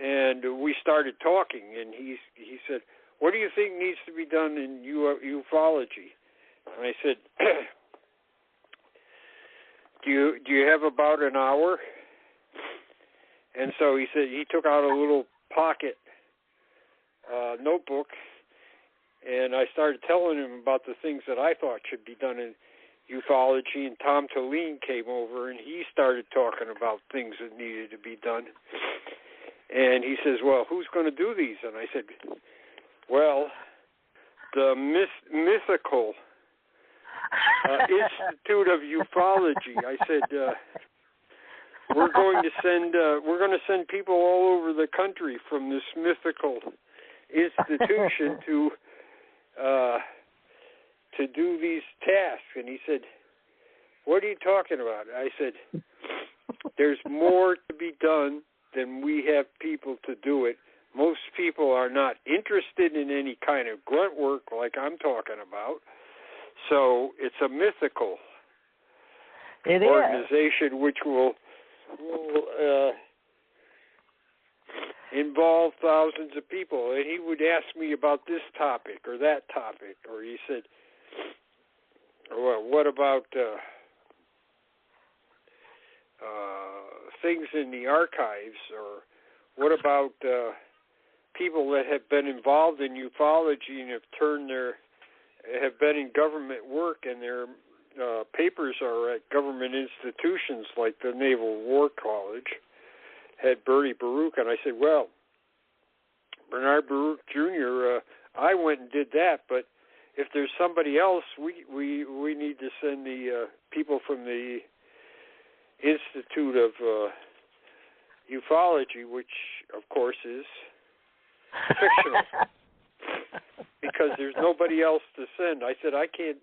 and we started talking. And he said, "What do you think needs to be done in ufology?" And I said, "Do you have about an hour?" And so he said he took out a little pocket notebook, and I started telling him about the things that I thought should be done in ufology, and Tom Tallene came over, and he started talking about things that needed to be done. And he says, "Well, who's going to do these?" And I said, "Well, the mythical Institute of Ufology." I said, we're going to send people all over the country from this mythical institution to do these tasks. And he said, "What are you talking about?" I said, "There's more to be done than we have people to do it. Most people are not interested in any kind of grunt work like I'm talking about. So it's a mythical organization which will involve thousands of people." And he would ask me about this topic or that topic, or he said, "Well, what about things in the archives, or what about people that have been involved in ufology and have been in government work, and their papers are at government institutions like the Naval War College," had Bertie Baruch. And I said, "Well, Bernard Baruch Jr., I went and did that, but if there's somebody else, we need to send the people from the Institute of Ufology," which of course is fictional, because there's nobody else to send. I said, "I can't,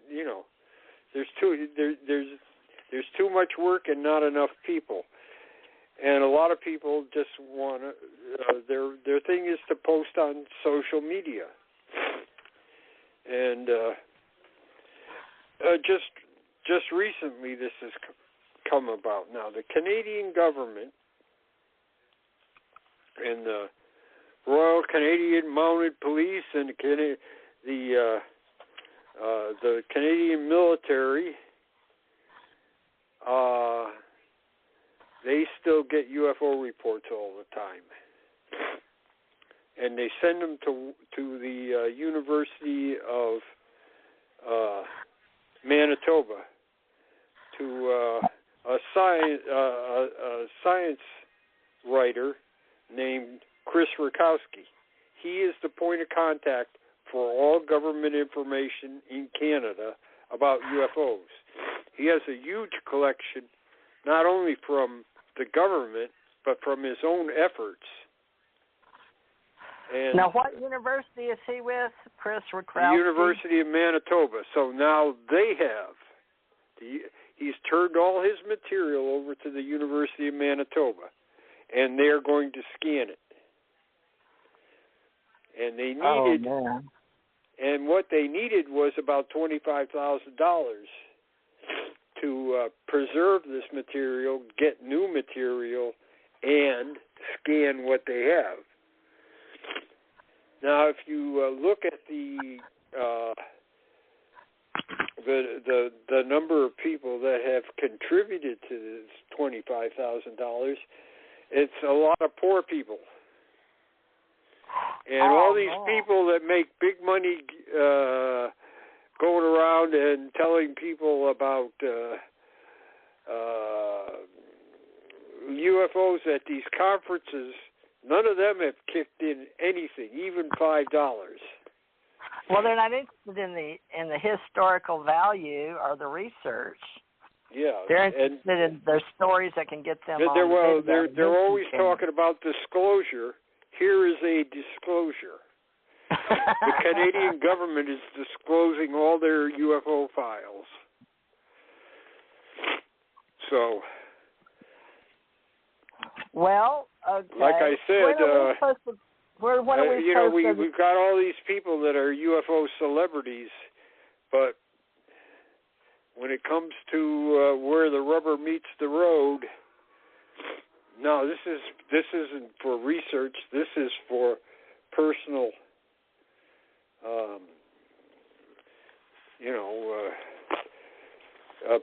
there's too much work and not enough people." And a lot of people just want to, their thing is to post on social media. And just recently this has come about. Now, the Canadian government and the Royal Canadian Mounted Police and the Canadian military, they still get UFO reports all the time, and they send them to the University of Manitoba to a science writer named Chris Rakowski. He is the point of contact for all government information in Canada about UFOs. He has a huge collection, not only from the government, but from his own efforts. And now, what university is he with, Chris Rakowski? The University of Manitoba. So now they have. He's turned all his material over to the University of Manitoba, and they're going to scan it. And they needed, and what they needed was about $25,000 to preserve this material, get new material, and scan what they have. Now, if you look at the number of people that have contributed to this $25,000, it's a lot of poor people. And all these people that make big money going around and telling people about UFOs at these conferences, none of them have kicked in anything, even $5. Well, they're not interested in the historical value or the research. Yeah, they're interested in their stories that can get them. They're always talking about disclosure. Here is a disclosure. The Canadian government is disclosing all their UFO files. So, well, okay. Like I said, we've got all these people that are UFO celebrities, but when it comes to where the rubber meets the road. No, this isn't for research. This is for personal,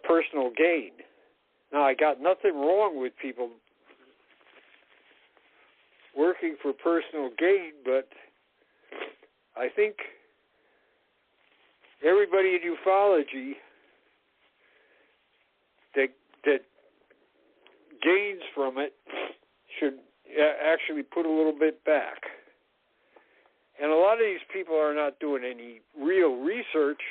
personal gain. Now, I got nothing wrong with people working for personal gain, but I think everybody in ufology that gains from it should actually put a little bit back. And a lot of these people are not doing any real research.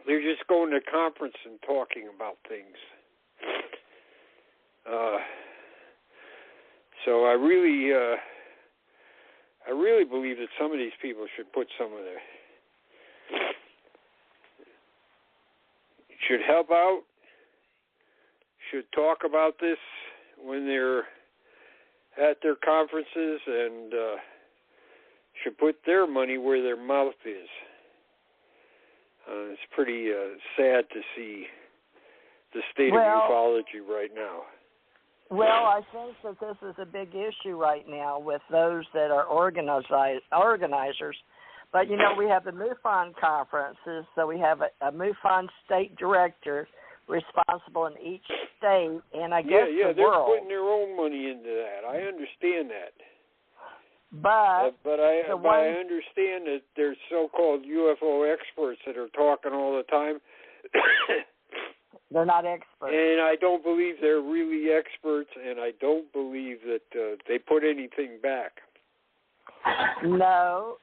They're just going to conference and talking about things. So I really believe that some of these people should put some of their should help out, should talk about this when they're at their conferences, and should put their money where their mouth is. It's pretty sad to see the state of ufology right now. Well, I think that this is a big issue right now with those that are organizers. But, we have the MUFON conferences, so we have a MUFON state director responsible in each state, and I guess the they're world. Putting their own money into that. I understand that. But I understand that there's so-called UFO experts that are talking all the time. They're not experts. And I don't believe they're really experts, and I don't believe that they put anything back. No.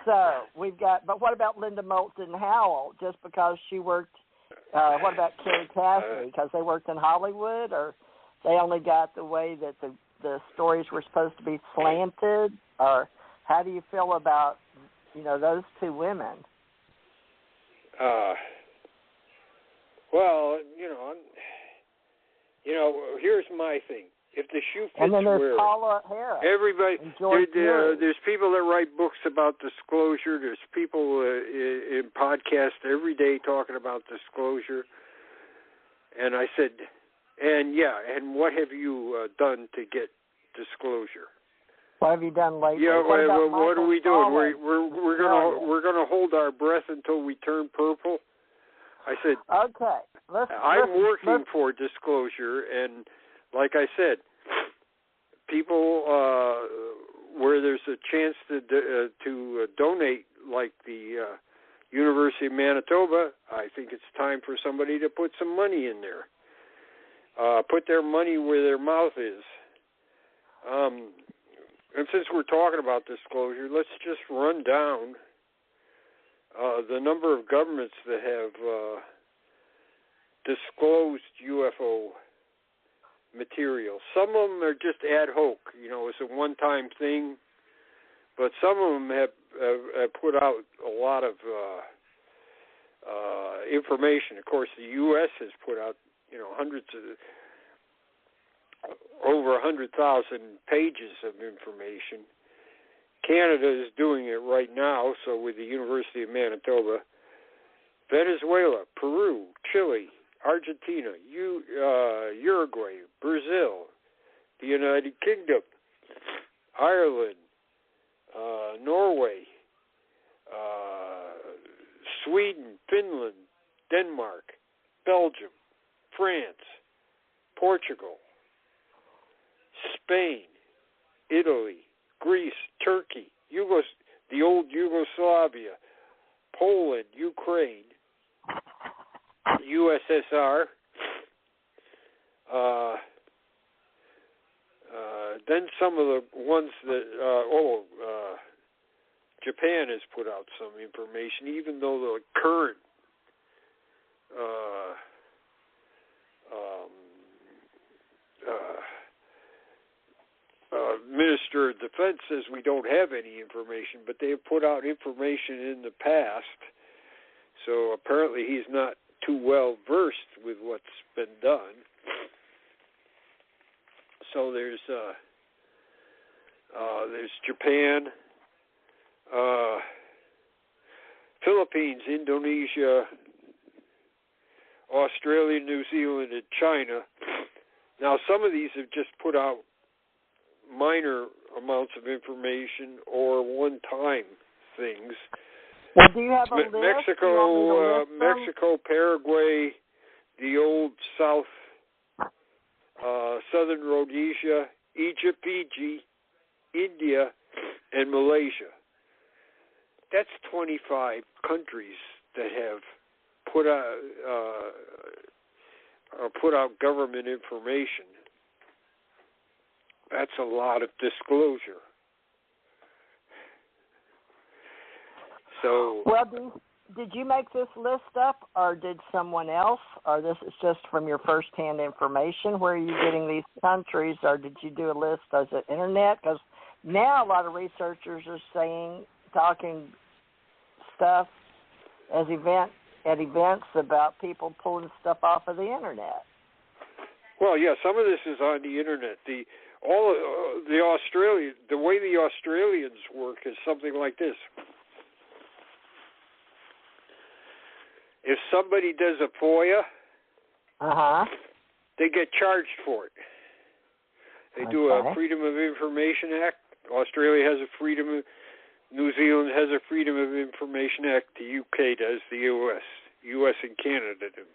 So we've got, but what about Linda Moulton Howell? Just because she worked, what about Kerry Cassidy? Because they worked in Hollywood, or they only got the way that the stories were supposed to be slanted? Or how do you feel about, those two women? Well, here's my thing. If the shoe fits and then there's where Paula Harris. Everybody, there's people that write books about disclosure. There's people in podcasts every day talking about disclosure. And I said, and what have you done to get disclosure? What have you done lately? Yeah, what are we doing? We're gonna hold our breath until we turn purple. I said, okay. I'm working for disclosure, and like I said, people where there's a chance to donate, like the University of Manitoba, I think it's time for somebody to put some money in there. Put their money where their mouth is. And since we're talking about disclosure, let's just run down the number of governments that have disclosed UFO material. Some of them are just ad hoc, it's a one-time thing, but some of them have put out a lot of information. Of course, the U.S. has put out, hundreds of, over 100,000 pages of information. Canada is doing it right now, so with the University of Manitoba. Venezuela, Peru, Chile, Argentina, Uruguay, Brazil, the United Kingdom, Ireland, Norway, Sweden, Finland, Denmark, Belgium, France, Portugal, Spain, Italy, Greece, Turkey, the old Yugoslavia, Poland, Ukraine, USSR, then some of the ones that, Japan has put out some information, even though the current Minister of Defense says we don't have any information, but they have put out information in the past, so apparently he's not too well versed with what's been done. So there's Japan, Philippines, Indonesia, Australia, Australia, New Zealand, and China. Now, some of these have just put out minor amounts of information or one-time things. Well, do you have a list? Mexico, Paraguay, the old Southern Rhodesia, Egypt, Fiji, India, and Malaysia. That's 25 countries that have put out government information. That's a lot of disclosure. So, well, did you make this list up, or did someone else, or this is just from your first-hand information? Where are you getting these countries, or did you do a list? Is it internet? Because now a lot of researchers are talking stuff at events about people pulling stuff off of the internet. Well, yeah, some of this is on the internet. The way the Australians work is something like this. If somebody does a FOIA, they get charged for it. They do a Freedom of Information Act. Australia has New Zealand has a Freedom of Information Act. The UK does. The US and Canada do.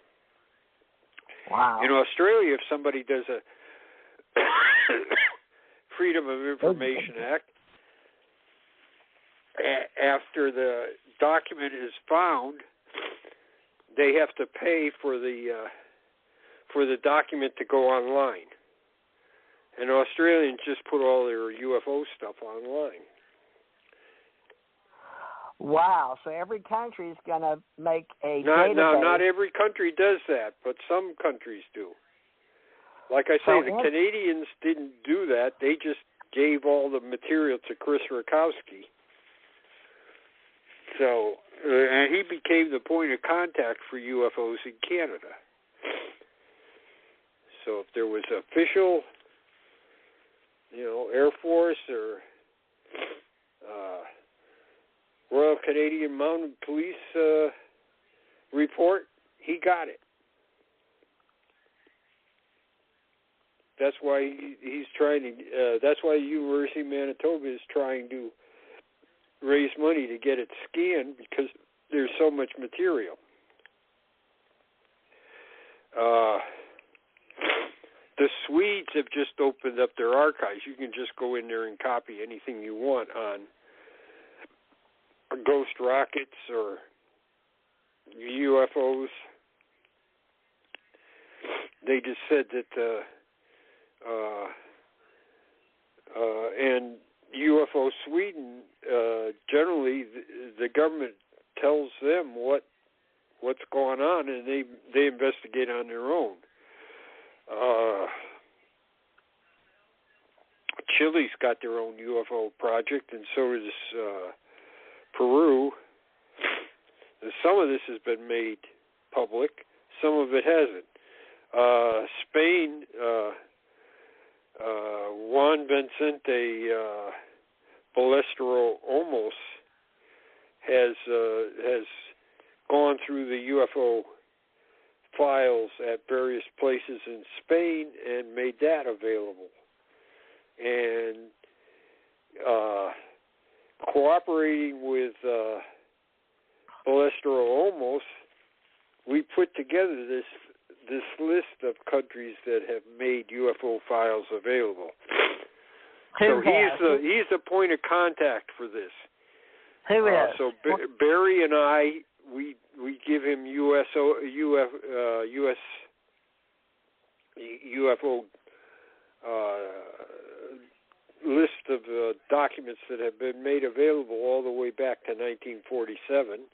Wow. In Australia, if somebody does a Freedom of Information Act, after the document is found, they have to pay for the document to go online. And Australians just put all their UFO stuff online. Wow! So every country is going to make a database. Not every country does that, but some countries do. Like I say, the Canadians didn't do that. They just gave all the material to Chris Rakowski. So, and he became the point of contact for UFOs in Canada. So if there was official, Air Force or Royal Canadian Mounted Police report, he got it. That's why he's trying to. That's why the University of Manitoba is trying to raise money to get it scanned, because there's so much material. The Swedes have just opened up their archives. You can just go in there and copy anything you want on ghost rockets or UFOs. They just said that and UFO Sweden, generally the government tells them what's going on, and they investigate on their own. Chile's got their own UFO project, and so does Peru. Some of this has been made public, some of it hasn't. Spain, Juan Vicente Ballestero Olmos has gone through the UFO files at various places in Spain and made that available. And cooperating with Ballestero Olmos, we put together this list of countries that have made UFO files available. So he's the point of contact for this. Who is? So Barry and I, we give him UFO list of documents that have been made available all the way back to 1947.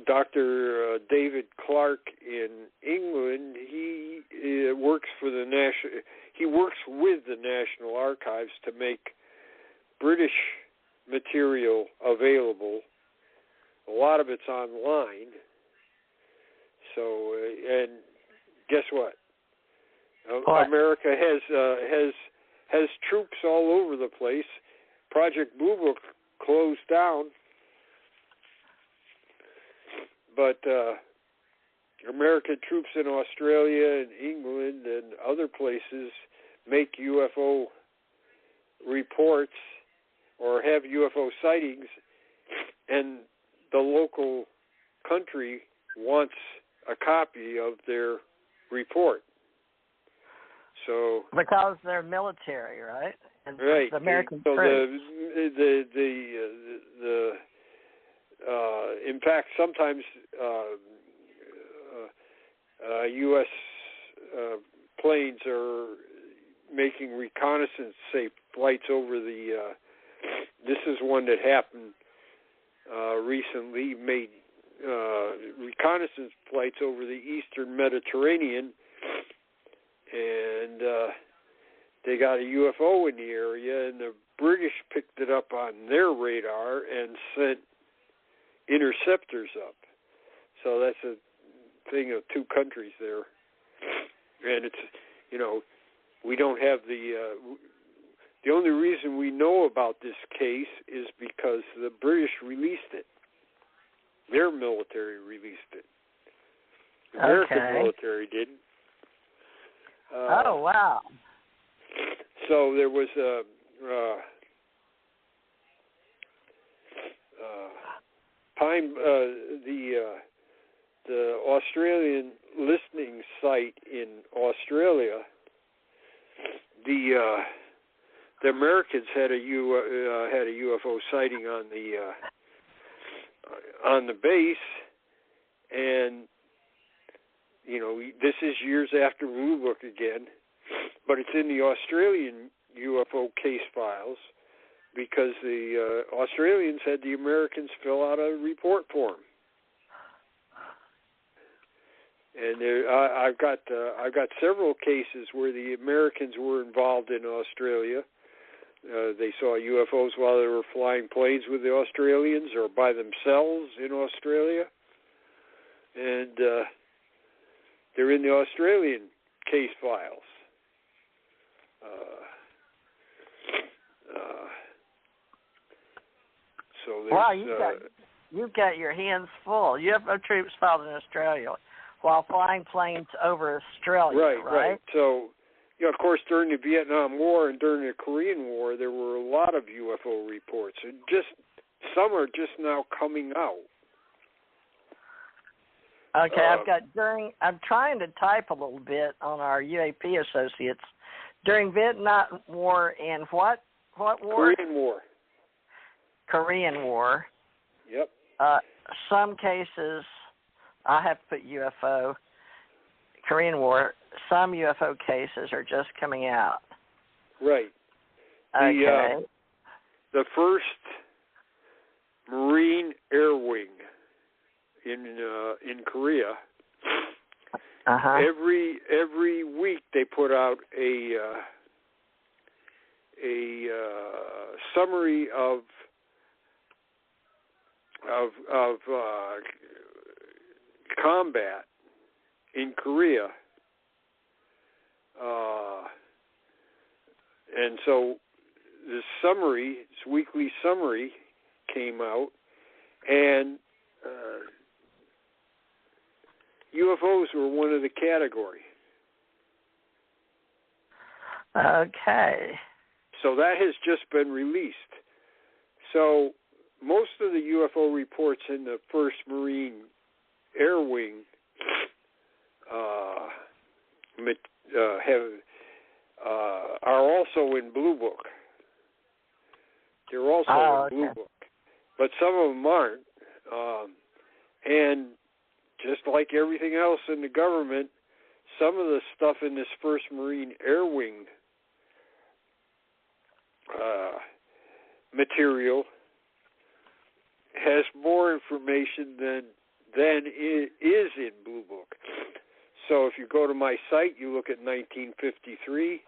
Dr. David Clark in England, he works with the National Archives to make British material available. A lot of it's online. So, and guess what? America has troops all over the place. Project Blue Book closed down. but American troops in Australia and England and other places make UFO reports or have UFO sightings, and the local country wants a copy of their report. So because they're military, right? And right. The American so troops. In fact, sometimes U.S. Planes are making reconnaissance, say, flights over the. This is one that happened recently. Made reconnaissance flights over the Eastern Mediterranean, and they got a UFO in the area, and the British picked it up on their radar and sent interceptors up. So that's a thing of two countries there, and it's, you know, we don't have the only reason we know about this case is because the British released it. Their military released it. The American military didn't. Oh, wow. So there was the Australian listening site in Australia. The Americans had a UFO sighting on the base, and you know, this is years after Blue Book again, but it's in the Australian UFO case files because the Australians had the Americans fill out a report form. And I've got several cases where the Americans were involved in Australia. They saw UFOs while they were flying planes with the Australians or by themselves in Australia, and they're in the Australian case files. So wow, you've got your hands full. UFO troops found in Australia while flying planes over Australia, right? So, you know, of course, during the Vietnam War and during the Korean War, there were a lot of UFO reports. And some are just now coming out. Okay, I'm trying to type a little bit on our UAP associates. During Vietnam War and what war? Korean War. Korean War. Yep. Some cases, I have put UFO. Korean War, some UFO cases are just coming out. Right. Okay. The first Marine Air Wing in Korea. Every week they put out a summary of combat in Korea, and so this weekly summary came out, and UFOs were one of the category. Okay. So that has just been released. So most of the UFO reports in the 1st Marine Air Wing are also in Blue Book. They're also in Blue Book. But some of them aren't. And just like everything else in the government, some of the stuff in this 1st Marine Air Wing material has more information than is in Blue Book. So if you go to my site, you look at 1953,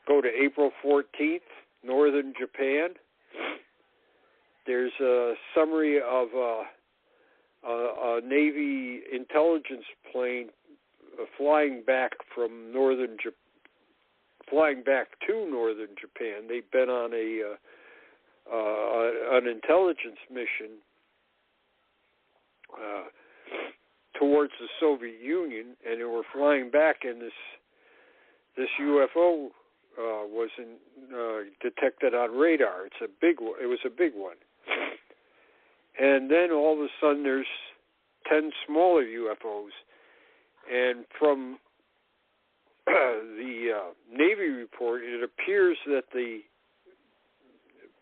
go to April 14th, Northern Japan. There's a summary of a Navy intelligence plane flying back to Northern Japan. They've been on an intelligence mission towards the Soviet Union, and they were flying back, and this UFO was detected on radar. It's a big one. It was a big one. And then all of a sudden, there's 10 smaller UFOs, and from the Navy report, it appears that the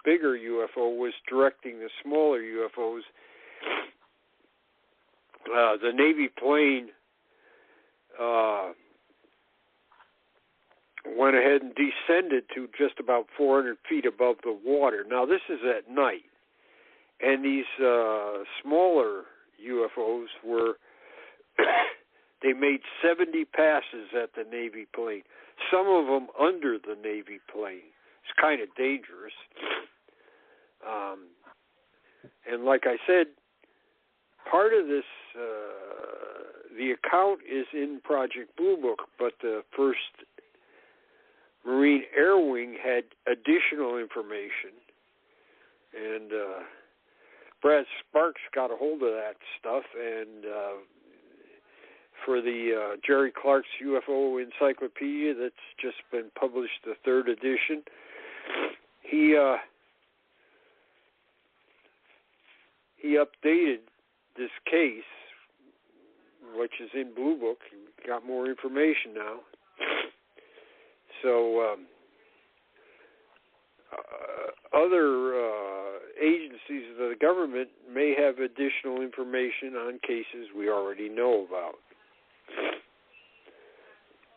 bigger UFO was directing the smaller UFOs. The Navy plane went ahead and descended to just about 400 feet above the water. Now, this is at night, and these smaller UFOs were, they made 70 passes at the Navy plane, some of them under the Navy plane. It's kind of dangerous. And like I said, part of this, the account is in Project Blue Book, but the first Marine Air Wing had additional information, and Brad Sparks got a hold of that stuff, and for the Jerry Clark's UFO Encyclopedia that's just been published, the 3rd edition, he updated this case, which is in Blue Book. He got more information now. So other agencies of the government may have additional information on cases we already know about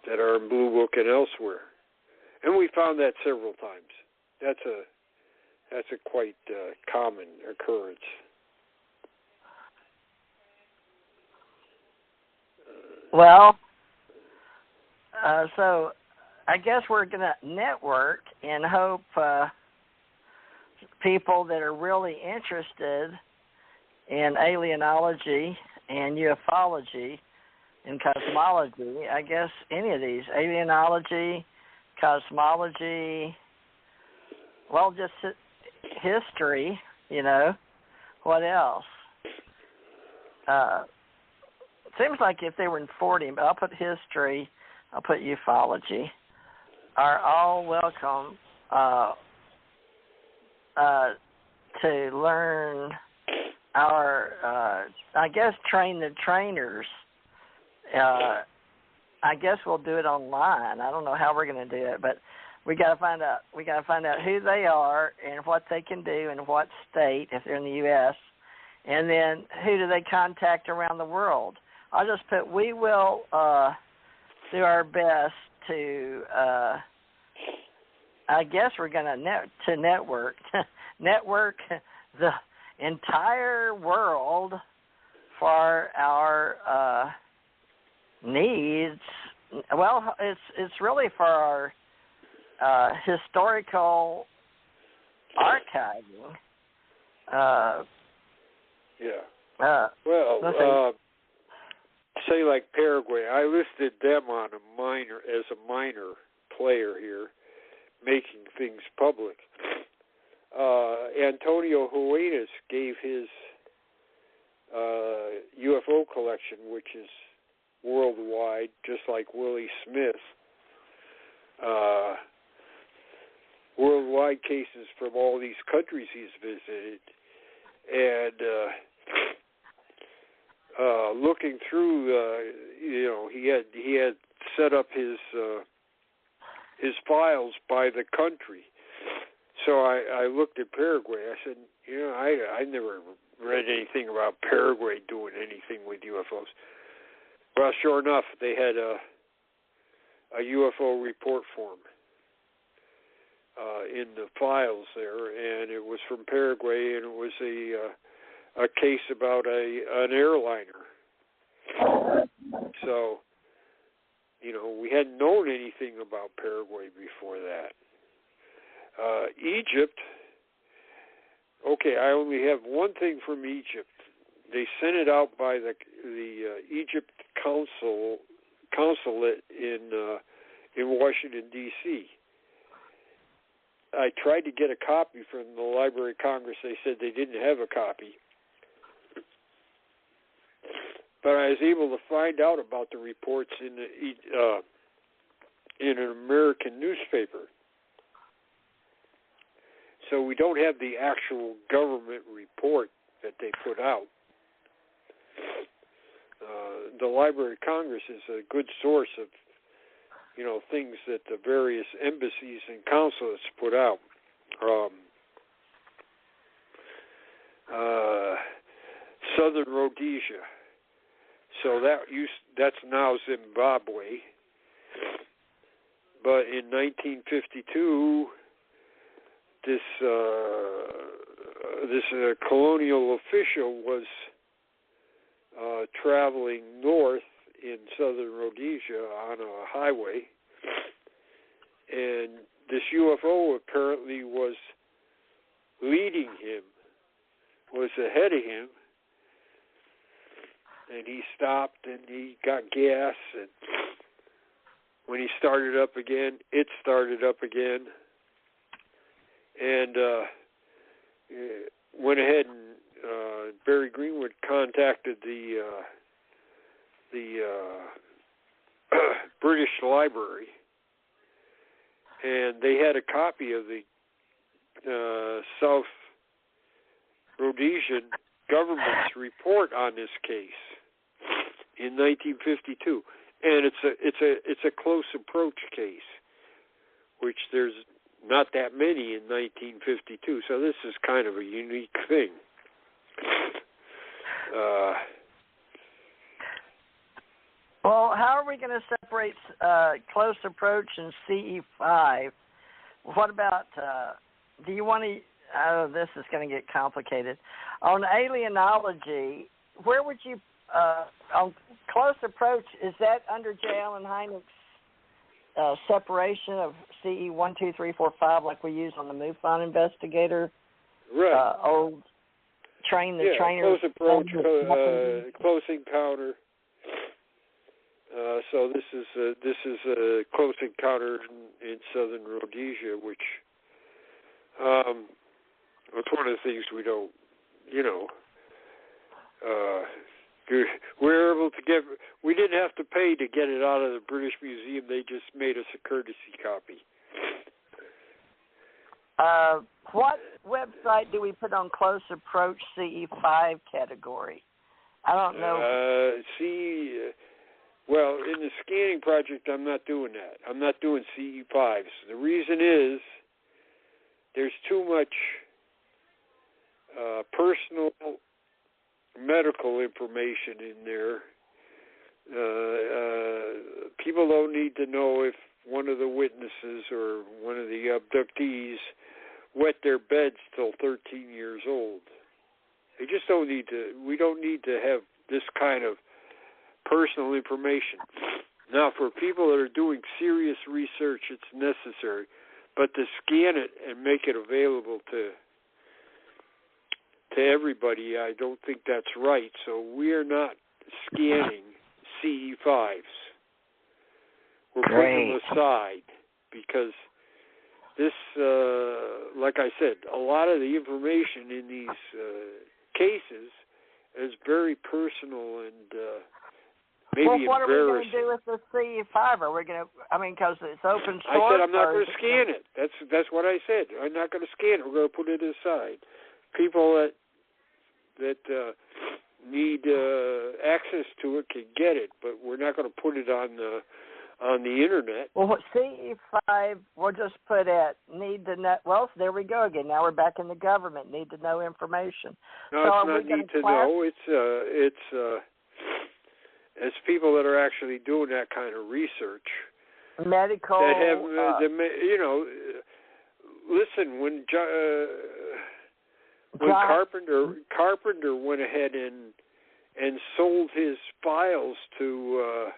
that are in Blue Book and elsewhere. And we found that several times. That's a quite common occurrence. Well, so I guess we're going to network and hope people that are really interested in alienology and ufology and cosmology, I guess any of these, alienology, cosmology, well, just history, what else? Seems like if they were in 40, but I'll put history, I'll put ufology, are all welcome to learn our, I guess, train the trainers. I guess we'll do it online. I don't know how we're going to do it, but we got to find out. We got to find out who they are and what they can do in what state if they're in the U.S. And then who do they contact around the world? I'll just put, we will do our best to, I guess we're going to network the entire world for our needs. Well, it's really for our historical archiving. Say like Paraguay, I listed them on as a minor player here, making things public. Antonio Huenas gave his UFO collection, which is worldwide, just like Willie Smith. Worldwide cases from all these countries he's visited, and looking through, he had set up his files by the country. So I looked at Paraguay. I said, I never read anything about Paraguay doing anything with UFOs. Well, sure enough, they had a UFO report form in the files there, and it was from Paraguay, and it was a case about an airliner. So, we hadn't known anything about Paraguay before that. Egypt, okay, I only have one thing from Egypt. They sent it out by the Egypt consulate in Washington, D.C. I tried to get a copy from the Library of Congress. They said they didn't have a copy. but I was able to find out about the reports in an American newspaper. So we don't have the actual government report that they put out. The Library of Congress is a good source of, things that the various embassies and consulates put out. Southern Rhodesia. So that's now Zimbabwe. But in 1952, this colonial official was traveling north in southern Rhodesia on a highway, and this UFO apparently was leading him, was ahead of him, and he stopped and he got gas, and when he started up again, it started up again, and went ahead and Barry Greenwood contacted the British Library, and they had a copy of the South Rhodesian government's report on this case in 1952, and it's a close approach case, which there's not that many in 1952. So this is kind of a unique thing. Well, how are we going to separate close approach and CE5? What about, do you want to, this is going to get complicated. On alienology, where would you, on close approach, is that under J. Allen Hynek's separation of CE 1, 2, 3, 4, 5, like we use on the MUFON investigator? Right. Old train the trainer. Close approach, close encounter. So this is a close encounter in southern Rhodesia, which it's one of the things we don't, we're able to get. We didn't have to pay to get it out of the British Museum. They just made us a courtesy copy. What website do we put on close approach CE5 category? I don't know. Well, in the scanning project, I'm not doing that. I'm not doing CE5s. The reason is there's too much personal medical information in there. People don't need to know if one of the witnesses or one of the abductees wet their beds till 13 years old. They just don't need to. We don't need to have this kind of personal information. Now, for people that are doing serious research, it's necessary, but to scan it and make it available to everybody, I don't think that's right. So we are not scanning CE5s. We're putting them aside because this, like I said, a lot of the information in these cases is very personal and maybe embarrassing. Well, what are we going to do with the CE5? Are we going to, because it's open source? I said I'm not going to scan it. That's what I said. I'm not going to scan it. We're going to put it aside. People that need access to it can get it, but we're not going to put it on the internet. Well, CE5, we'll just put at need to know. Well, there we go again. Now we're back in the government. Need to know information. No, so it's not need to know. It's people that are actually doing that kind of research. Medical. That have listen, when Carpenter went ahead and sold his files to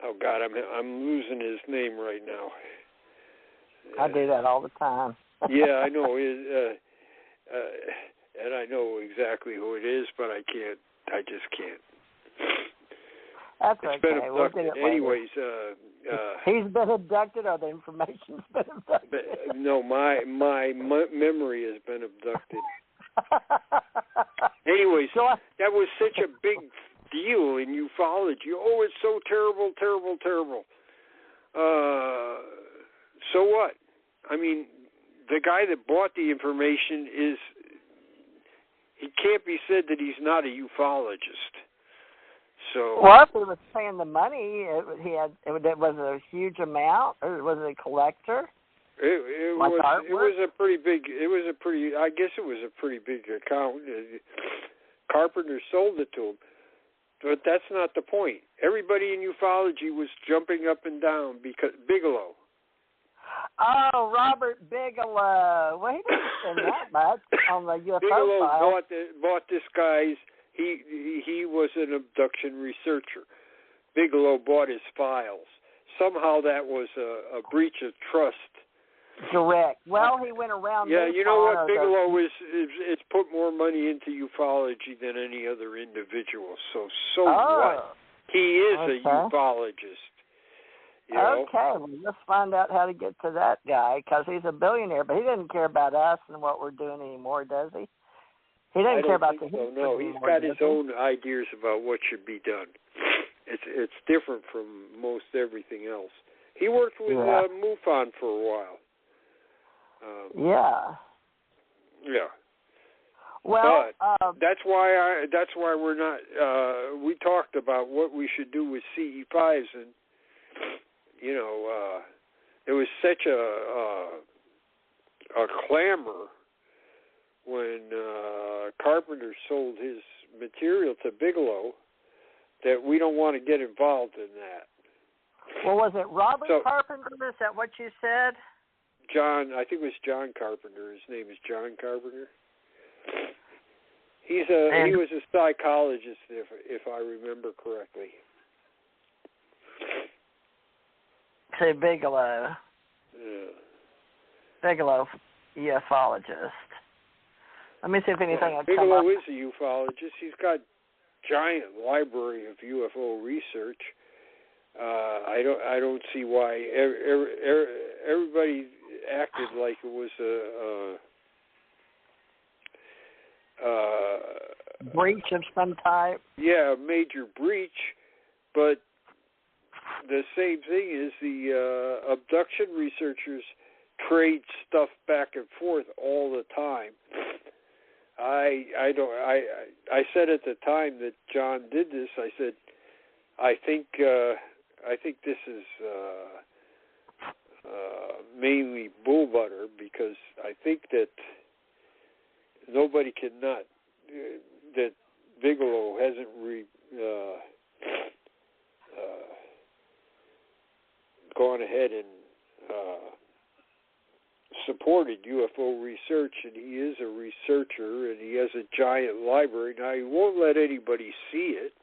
oh God, I'm losing his name right now. I do that all the time. Yeah, I know. And I know exactly who it is, but I can't I just can't. That's it's okay. been abducted. Anyways, he's been abducted, or the information's been abducted? No, my memory has been abducted. Anyways, that was such a big deal in ufology. Oh, it's so terrible, terrible, terrible. So what? I mean, the guy that bought the information he can't be said that he's not a ufologist. So, well, if he was paying the money, it was a huge amount, or was it a collector? It was a pretty big. I guess it was a pretty big account. Carpenter sold it to him, but that's not the point. Everybody in ufology was jumping up and down because Bigelow. Oh, Robert Bigelow. Well, he didn't spend that much on the UFO Bigelow file. bought this guy's. He was an abduction researcher. Bigelow bought his files. Somehow that was a breach of trust. Direct. Well, he went around. Yeah, you know what? Bigelow is put more money into ufology than any other individual. So what? He is a ufologist. You know? Okay, well, let's find out how to get to that guy, because he's a billionaire, but he doesn't care about us and what we're doing anymore, does he? He doesn't care about the history. No, he's got his own ideas about what should be done. It's different from most everything else. He worked with MUFON for a while. Yeah. Well, but that's why we're not. We talked about what we should do with CE5s, and there was such a clamor when Carpenter sold his material to Bigelow that we don't want to get involved in that. Well, was it Robert Carpenter? Is that what you said? John, I think it was John Carpenter. His name is John Carpenter. He was a psychologist, if I remember correctly. Say Bigelow. Yeah. Bigelow, ufologist. Let me see if anything will come up. Bigelow is a ufologist. He's got giant library of UFO research. I don't see why everybody acted like it was a breach of some type. Yeah, a major breach, but the same thing is the abduction researchers trade stuff back and forth all the time. I said at the time that John did this, I said, I think this is mainly bull butter, because I think that nobody cannot, that Bigelow hasn't gone ahead and supported UFO research, and he is a researcher, and he has a giant library. Now, he won't let anybody see it,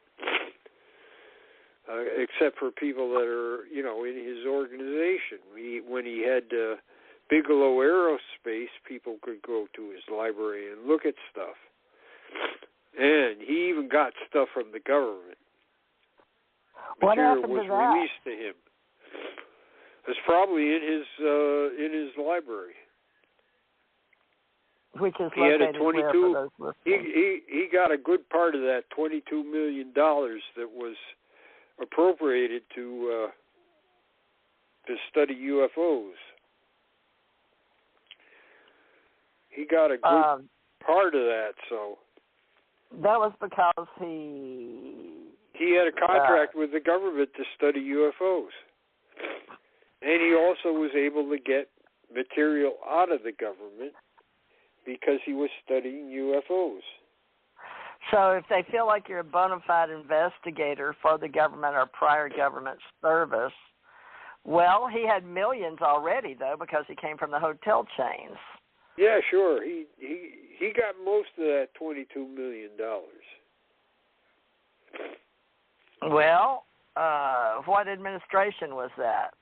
except for people that are, in his organization. When he had Bigelow Aerospace, people could go to his library and look at stuff. And he even got stuff from the government. What Material happened was to that? released to him. It's probably in his library. Which is he had a located where for those listeners? He got a good part of that $22 million that was appropriated to study UFOs. He got a good part of that, so. That was because he had a contract with the government to study UFOs. And he also was able to get material out of the government because he was studying UFOs. So if they feel like you're a bona fide investigator for the government or prior government service, well, he had millions already, though, because he came from the hotel chains. Yeah, sure. He got most of that $22 million. Well, what administration was that?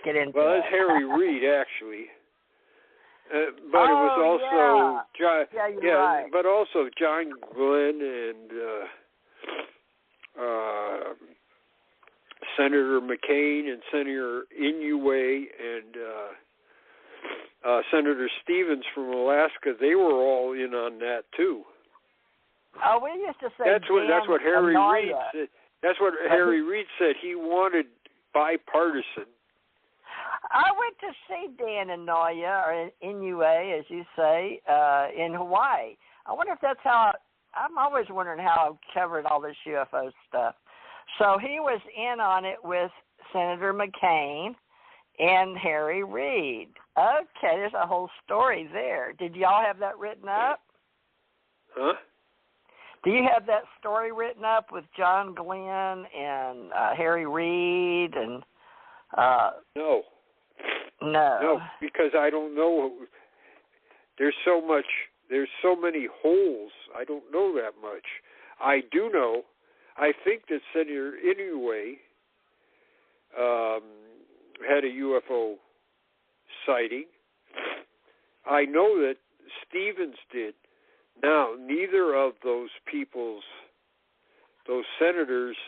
Get into well, that's Harry Reid, actually. But it was also John. Yeah, you're right. But also John Glenn and Senator McCain and Senator Inouye and Senator Stevens from Alaska. They were all in on that too. Oh, we used to say that's what Harry Reid said. That's what Harry Reid said. He wanted bipartisan. I went to see Dan Inouye, or Inouye, as you say, in Hawaii. I wonder if that's how. I'm always wondering how I covered all this UFO stuff. So he was in on it with Senator McCain and Harry Reid. Okay, there's a whole story there. Did y'all have that written up? Huh? Do you have that story written up with John Glenn and Harry Reid and? No. No, because I don't know. There's so many holes. I don't know that much. I do know. I think that Senator Inouye had a UFO sighting. I know that Stevens did. Now, neither of those senators'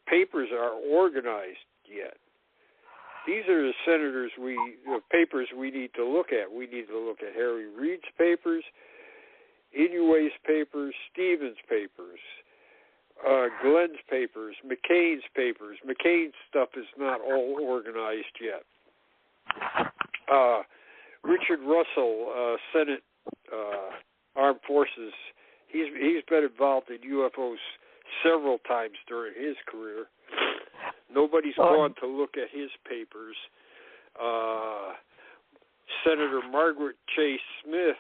papers are organized yet. These are the papers we need to look at. We need to look at Harry Reid's papers, Inouye's papers, Stevens' papers, Glenn's papers, McCain's papers. McCain's stuff is not all organized yet. Richard Russell, Senate Armed Forces, he's been involved in UFOs several times during his career. Nobody's gone to look at his papers. Senator Margaret Chase Smith,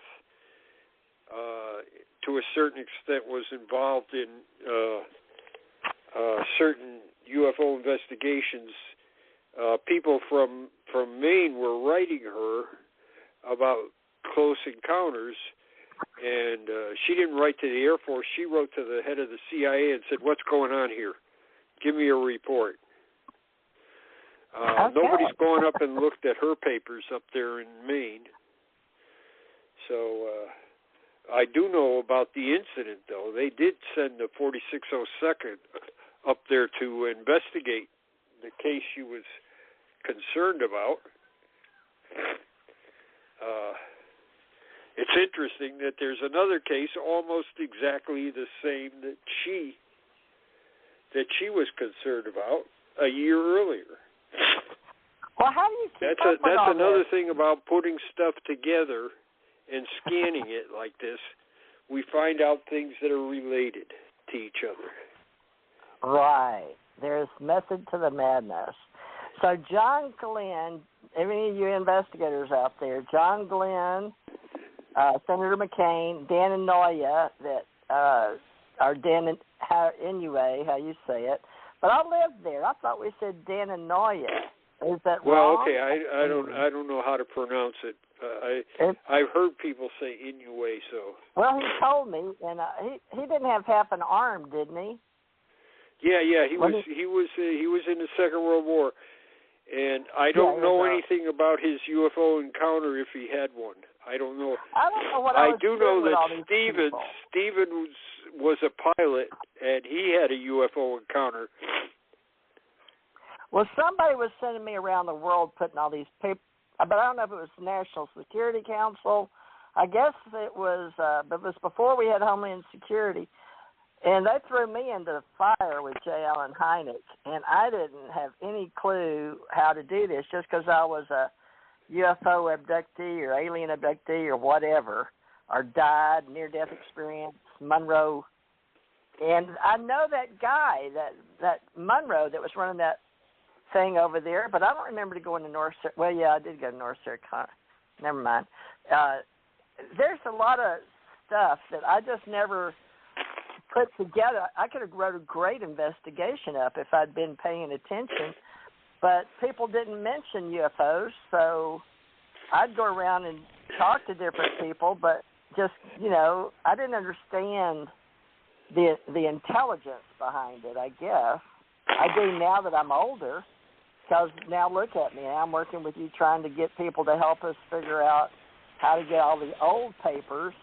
to a certain extent, was involved in certain UFO investigations. People from Maine were writing her about close encounters, and she didn't write to the Air Force. She wrote to the head of the CIA and said, "What's going on here? Give me a report." Nobody's gone up and looked at her papers up there in Maine. So I do know about the incident, though. They did send the 4602nd up there to investigate the case she was concerned about. It's interesting that there's another case almost exactly the same that she was concerned about a year earlier. Well, how do you keep that's another this? thing about putting stuff together and scanning it like this. We find out things that are related to each other. Right. There's method to the madness. So John Glenn, any of you investigators out there, John Glenn, Senator McCain, Dan Inouye, or Dan Inouye, how you say it. But I lived there. I thought we said Dan Inouye. Is that wrong? Well, okay, I don't know how to pronounce it. I've heard people say Inouye, so. Well, he told me, and he didn't have half an arm, didn't he? Yeah, he was in the Second World War, and I don't know anything about his UFO encounter if he had one. I don't know. I don't know what I do know that Stevens was a pilot, and he had a UFO encounter. Well, somebody was sending me around the world putting all these papers, but I don't know if it was the National Security Council. I guess it was, but it was before we had Homeland Security. And they threw me into the fire with J. Allen Hynek, and I didn't have any clue how to do this just because I was a UFO abductee or alien abductee or whatever, or died, near-death experience, Monroe. And I know that guy, that Monroe that was running that thing over there, but I don't remember going to North Carolina. Well, yeah, I did go to North Carolina. Never mind. There's a lot of stuff that I just never put together. I could have wrote a great investigation up if I'd been paying attention, but people didn't mention UFOs, so I'd go around and talk to different people, but just, I didn't understand the intelligence behind it, I guess. I do now that I'm older, because now look at me. I'm working with you trying to get people to help us figure out how to get all the old papers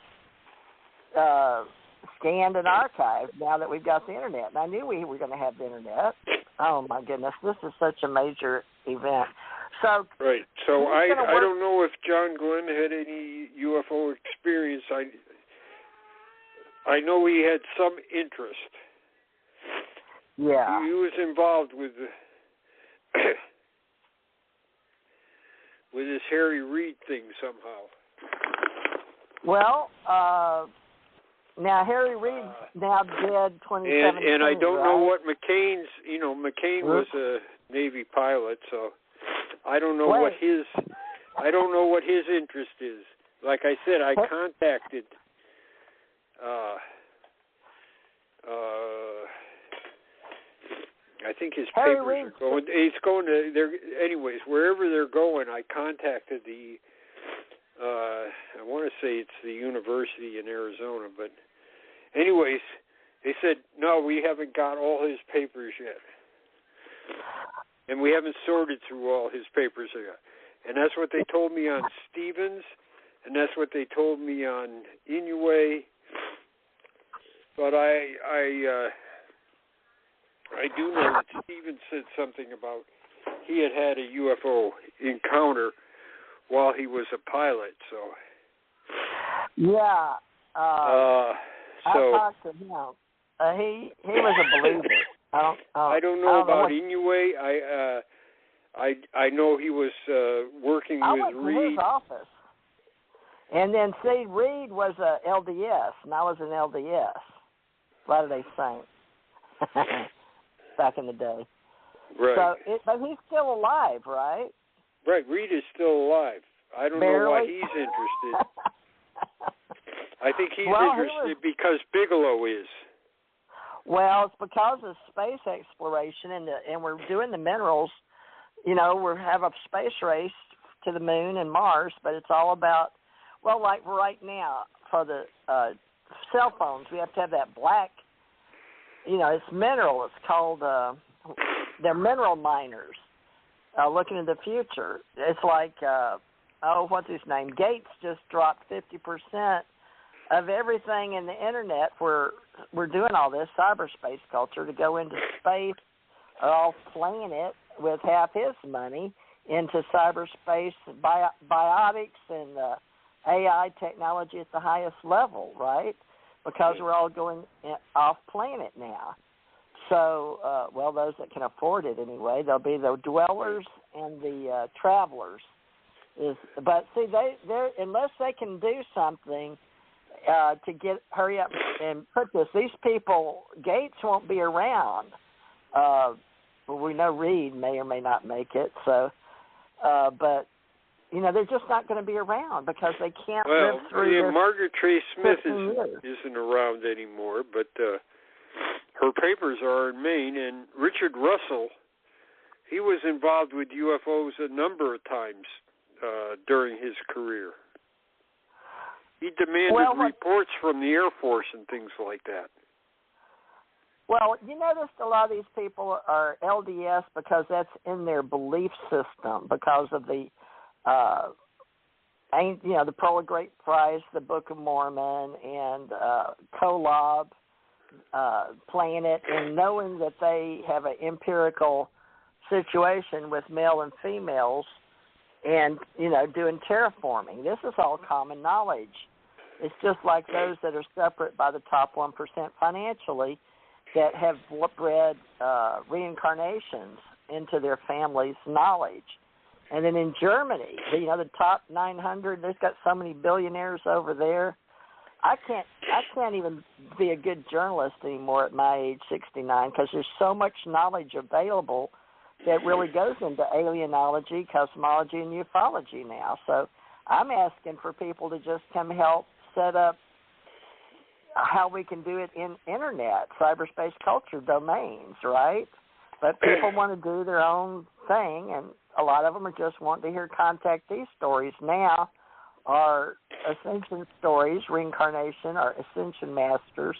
scanned and archived now that we've got the internet. And I knew we were going to have the internet. Oh, my goodness. This is such a major event. So right. So I don't know if John Glenn had any UFO experience. I know he had some interest. Yeah. He was involved with with this Harry Reid thing somehow. Well, now Harry Reid's now dead 2017. And I don't right? know what McCain's, McCain was a Navy pilot, so I don't know what his interest is. Like I said, I contacted I think his papers are going. It's going to. Anyways, wherever they're going, I contacted the. I want to say it's the university in Arizona, but anyways, they said no, we haven't got all his papers yet, and we haven't sorted through all his papers yet. And that's what they told me on Stevens, and that's what they told me on Inoue. But I do know that Stevens said something about he had a UFO encounter while he was a pilot. So yeah, I talked to him. He was a believer. I don't know about Inoue. I know he was working with Reid. To his office. And then, see, Reid was a LDS, and I was an LDS, Latter-day Saint, back in the day. Right. So, but he's still alive, right? Right, Reid is still alive. I don't know why he's interested. I think he's interested because Bigelow is. Well, it's because of space exploration, and we're doing the minerals. We have a space race to the moon and Mars, but it's all about, well, like right now for the cell phones, we have to have that black, it's mineral. It's called, they're mineral miners looking into the future. It's like, what's his name? Gates just dropped 50% of everything in the internet. We're doing all this cyberspace culture to go into space, off planet with half his money into cyberspace, biotics, and AI technology at the highest level, right? Because we're all going off planet now. So, those that can afford it anyway, they'll be the dwellers and the travelers. But see, they're unless they can do something to hurry up and put this. These people, Gates won't be around. We know Reid may or may not make it. So, but they're just not going to be around because they can't live through. Well, Margaret Trey Smith isn't around anymore, but her papers are in Maine. And Richard Russell, he was involved with UFOs a number of times during his career. He demanded reports from the Air Force and things like that. Well, you notice a lot of these people are LDS because that's in their belief system because of the, the Pearl of Great Price, the Book of Mormon, and Kolob planet, and knowing that they have an empirical situation with male and females and, doing terraforming. This is all common knowledge. It's just like those that are separate by the top 1% financially that have bred reincarnations into their family's knowledge. And then in Germany, the top 900, there's got so many billionaires over there. I can't even be a good journalist anymore at my age, 69, because there's so much knowledge available that really goes into alienology, cosmology, and ufology now. So I'm asking for people to just come help set up how we can do it in internet, cyberspace culture domains, right? But people want to do their own thing, and a lot of them are just wanting to hear contactee stories now, our ascension stories, reincarnation, our ascension masters,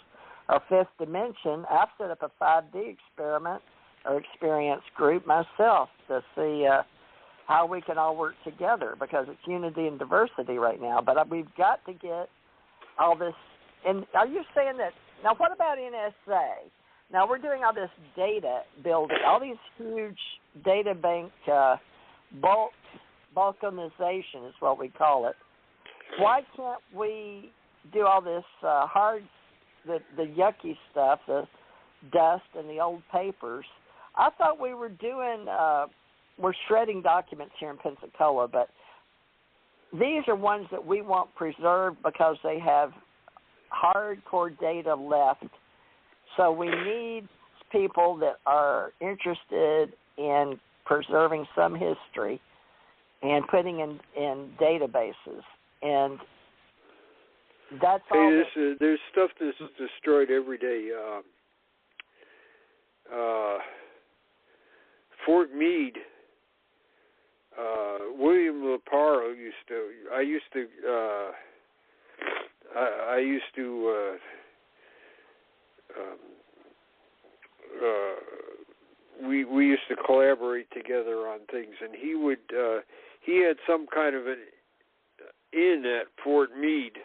our fifth dimension. I've set up a 5D experiment or experience group myself to see how we can all work together, because it's unity and diversity right now. But we've got to get all this. And are you saying that, now what about NSA? Now we're doing all this data building, all these huge data bank balkanization is what we call it. Why can't we do all this the yucky stuff, the dust and the old papers? I thought we were doing, we're shredding documents here in Pensacola, but these are ones that we want preserved because they have hardcore data left. So we need people that are interested in preserving some history and putting in databases. And that's all. There's stuff that's destroyed every day. Fort Meade, William Leparo we used to collaborate together on things, and he had some kind of an inn at Fort Meade,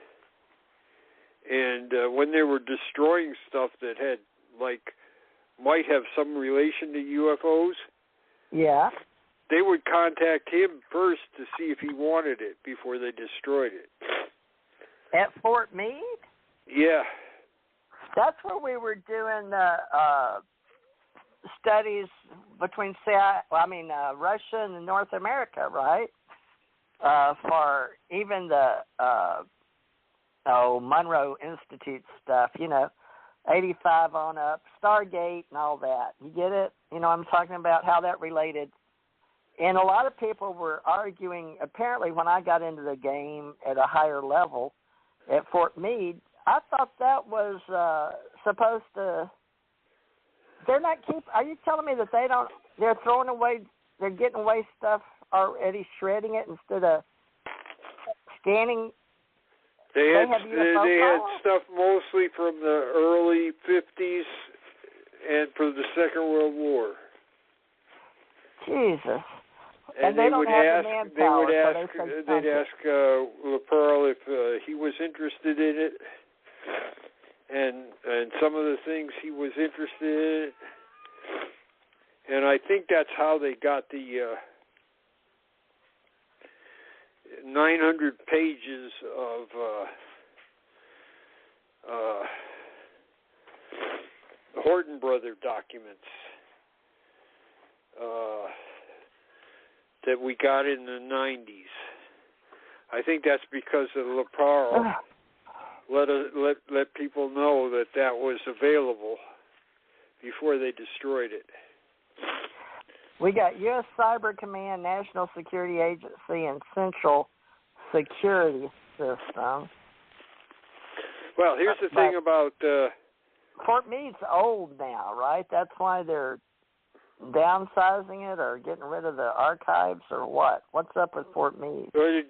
and when they were destroying stuff that had might have some relation to UFOs, yeah, they would contact him first to see if he wanted it before they destroyed it. At Fort Meade? Yeah. That's where we were doing studies between Russia and North America, right? For even the Monroe Institute stuff, 85 on up, Stargate and all that. You get it? I'm talking about how that related. And a lot of people were arguing, apparently when I got into the game at a higher level at Fort Meade, I thought that was supposed to, are you telling me that they're throwing away, they're getting away stuff already, shredding it instead of scanning? They had stuff mostly from the early 50s and from the Second World War. Jesus. And they don't have the manpower. They'd ask Leparo if he was interested in it, and some of the things he was interested in. And I think that's how they got the 900 pages of Horton Brother documents that we got in the 90s. I think that's because of Leparo let people know that was available before they destroyed it. We got U.S. Cyber Command, National Security Agency, and Central Security System. Well, here's the thing about Fort Meade's old now, right? That's why they're downsizing it or getting rid of the archives, or what? What's up with Fort Meade? Well, they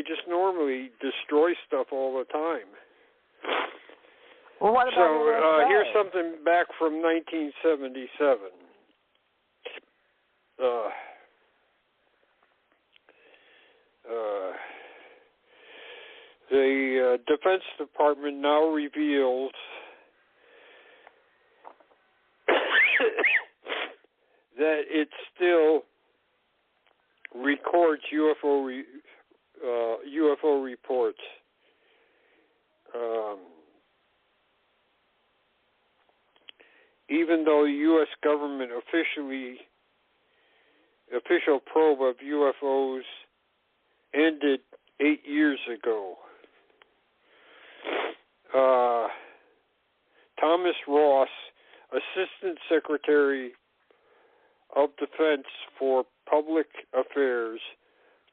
just normally destroy stuff all the time. Well, what about NSA? Here's something back from 1977. The Defense Department now reveals that it still records UFO reports. Even though the U.S. government official probe of UFOs ended 8 years ago. Thomas Ross, Assistant Secretary of Defense for Public Affairs,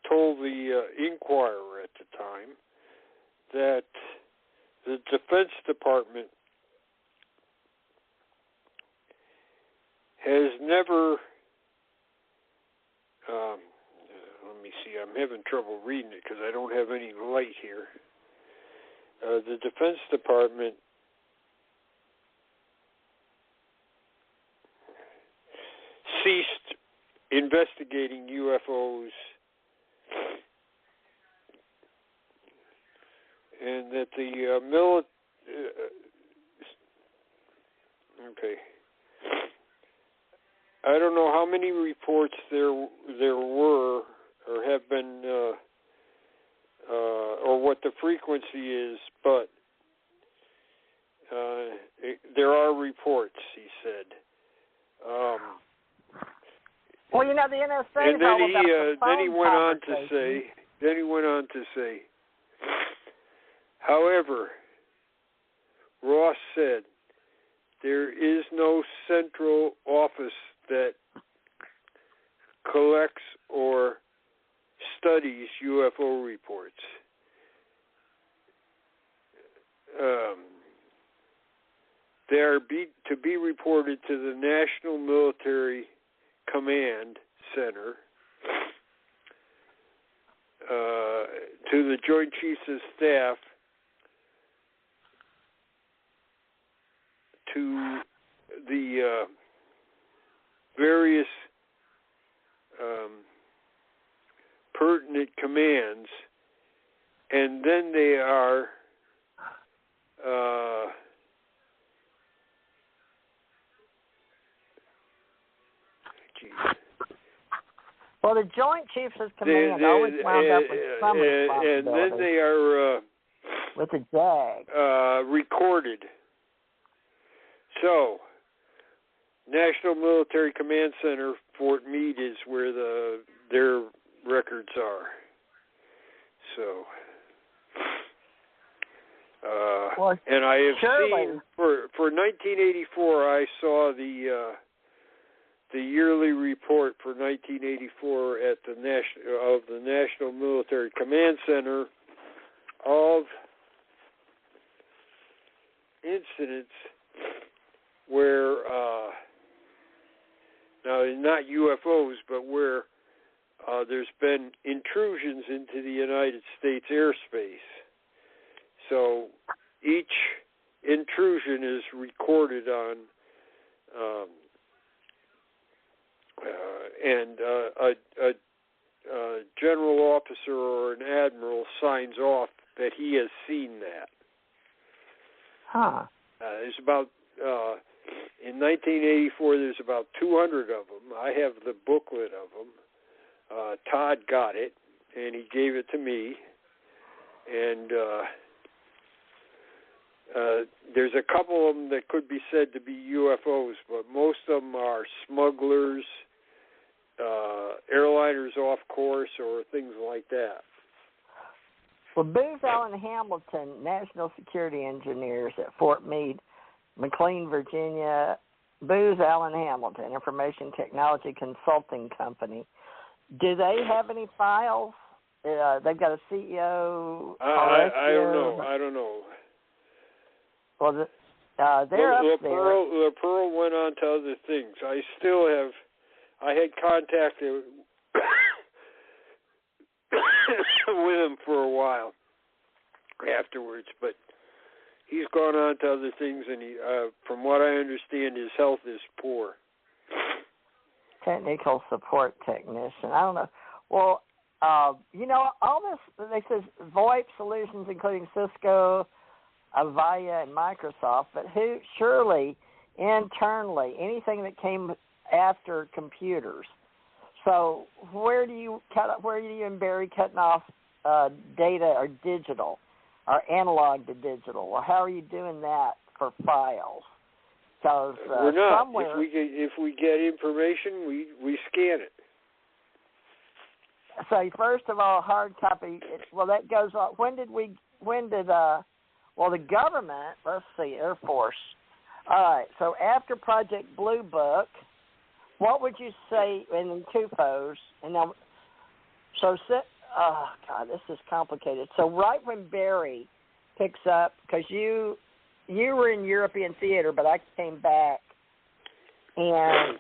told the Inquirer at the time that the Defense Department has never, let me see, I'm having trouble reading it because I don't have any light here. The Defense Department ceased investigating UFOs, and that the okay. I don't know how many reports there were or have been, or what the frequency is, but there are reports, he said. Well, the NSA. And then he went on to say, however, Ross said, there is no central office that collects or studies UFO reports. They are to be reported to the National Military Command Center, to the Joint Chiefs of Staff, to the various pertinent commands, and then they are well, the Joint Chiefs of Command always wound up with some responsibility. And then they are with a JAG recorded. So, National Military Command Center, Fort Meade, is where their records are. So, and I have seen for 1984, I saw the yearly report for 1984 at the National Military Command Center of incidents where, now not UFOs, but where there's been intrusions into the United States airspace. So each intrusion is recorded on, and a general officer or an admiral signs off that he has seen that. Huh. There's about, in 1984, there's about 200 of them. I have the booklet of them. Todd got it, and he gave it to me. And there's a couple of them that could be said to be UFOs, but most of them are smugglers, airliners off course, or things like that. Well, Booz Allen Hamilton, National Security Engineers at Fort Meade, McLean, Virginia. Booz Allen Hamilton, Information Technology Consulting Company. Do they have any files? They've got a CEO. I don't know. Well, they're up there. Pearl went on to other things. I had contacted with him for a while afterwards, but he's gone on to other things, and he, from what I understand, his health is poor. Technical support technician. I don't know. Well, all this, they says VoIP solutions, including Cisco, Avaya, and Microsoft, but surely internally, anything that came after computers. So where do you and Barry cutting off data or digital, or analog to digital? Well, how are you doing that for files? Because we're not. Somewhere, if we get information, we scan it. So first of all, hard copy. Well, that goes on. When did the government? Let's see, Air Force. All right. So after Project Blue Book, what would you say in CUFOS? And now, oh God, this is complicated. So right when Barry picks up, because you were in European theater, but I came back, and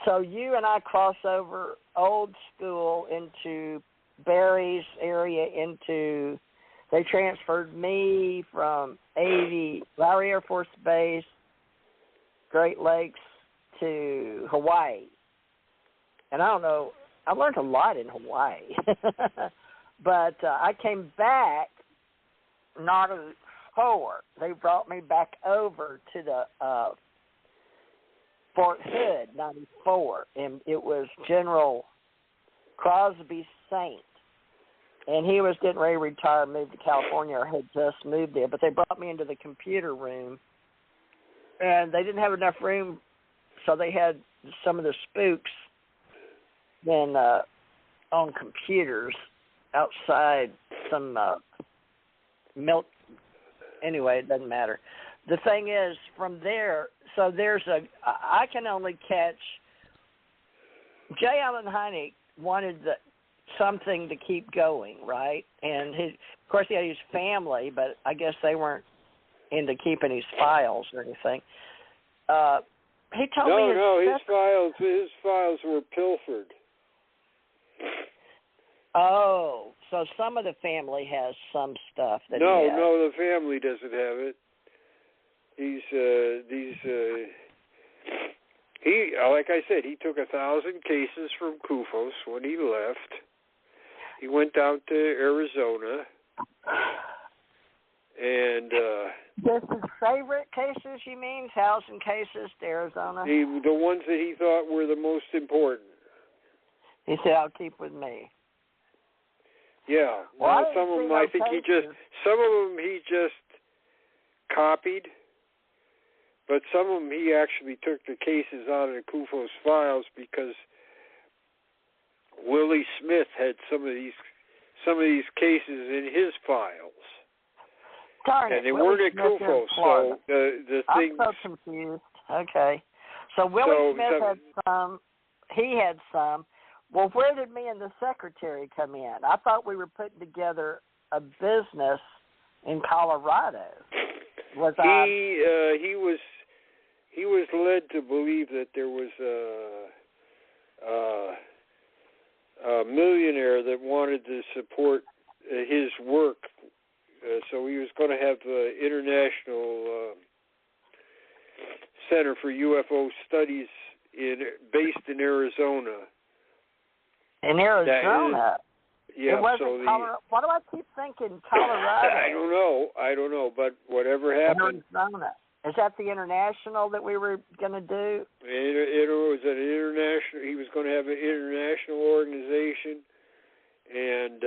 so you and I cross over old school into Barry's area into. They transferred me from Lowry Air Force Base, Great Lakes, to Hawaii. and I don't know, I learned a lot in Hawaii. But I came back not a 4. They brought me back over to the Fort Hood, 94, and it was General Crosby Saint. And he was getting ready to retire, moved to California, or had just moved there. But they brought me into the computer room, and they didn't have enough room, so they had some of the spooks then on computers outside some milk. Anyway, it doesn't matter. The thing is, from there, so I can only catch, J. Allen Hynek wanted something to keep going, right? And of course he had his family, but I guess they weren't into keeping his files or anything. He told me his files were pilfered. Oh, so some of the family has some stuff that No, the family doesn't have it. He, like I said, he took 1,000 cases from CUFOS when he left. He went down to Arizona, and this is favorite cases, you mean? 1,000 cases to Arizona? The ones that he thought were the most important. He said, "I'll keep with me." Yeah. Well, now, some of them, I think some of them he just copied, but some of them he actually took the cases out of the CUFOS files because Willie Smith had some of these cases in his files. Darn it. And they Willie weren't at CUFOS, so the thing. I'm so confused. Okay. So Willie Smith had some. He had some. Well, where did me and the secretary come in? I thought we were putting together a business in Colorado. He was led to believe that there was a millionaire that wanted to support his work, so he was going to have the International Center for UFO Studies based in Arizona. In Arizona? Yeah. It wasn't Colorado. Why do I keep thinking Colorado? I don't know, but whatever happened. Arizona. Is that the international that we were going to do? It was an international. He was going to have an international organization, and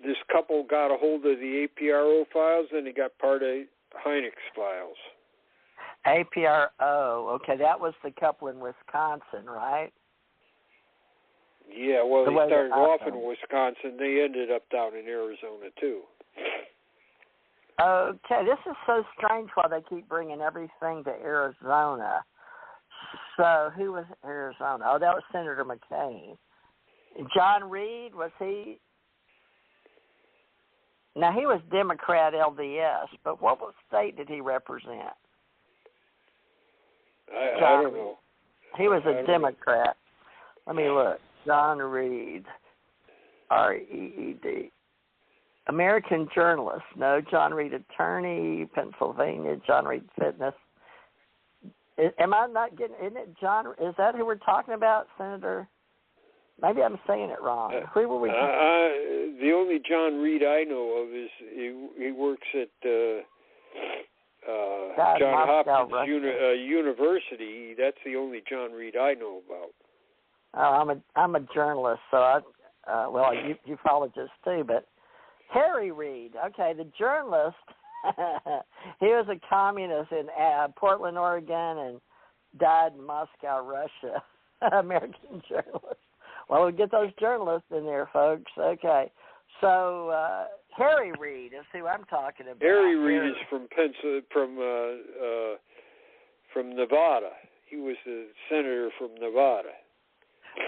this couple got a hold of the APRO files, and they got part of Hynek's files. APRO. Okay, that was the couple in Wisconsin, right? Yeah, well, they started off in Wisconsin. They ended up down in Arizona, too. Okay, this is so strange why they keep bringing everything to Arizona. So, who was Arizona? Oh, that was Senator McCain. John Reed, was he? Now, he was Democrat LDS, but what state did he represent? I don't know. He was a Democrat. Let me look. John Reed, R-E-E-D. American journalist. No, John Reed attorney, Pennsylvania. John Reed fitness. Am I not getting? Isn't it John? Is that who we're talking about, Senator? Maybe I'm saying it wrong. Who were we? The only John Reed I know of is he works at John Hopkins University. That's the only John Reed I know about. Oh, I'm a journalist, so ufologists too. But Harry Reid, okay, the journalist. He was a communist in Portland, Oregon, and died in Moscow, Russia. American journalist. Well, we'll get those journalists in there, folks. Okay. So Harry Reid is who I'm talking about. Harry Reid is from Nevada. He was a senator from Nevada.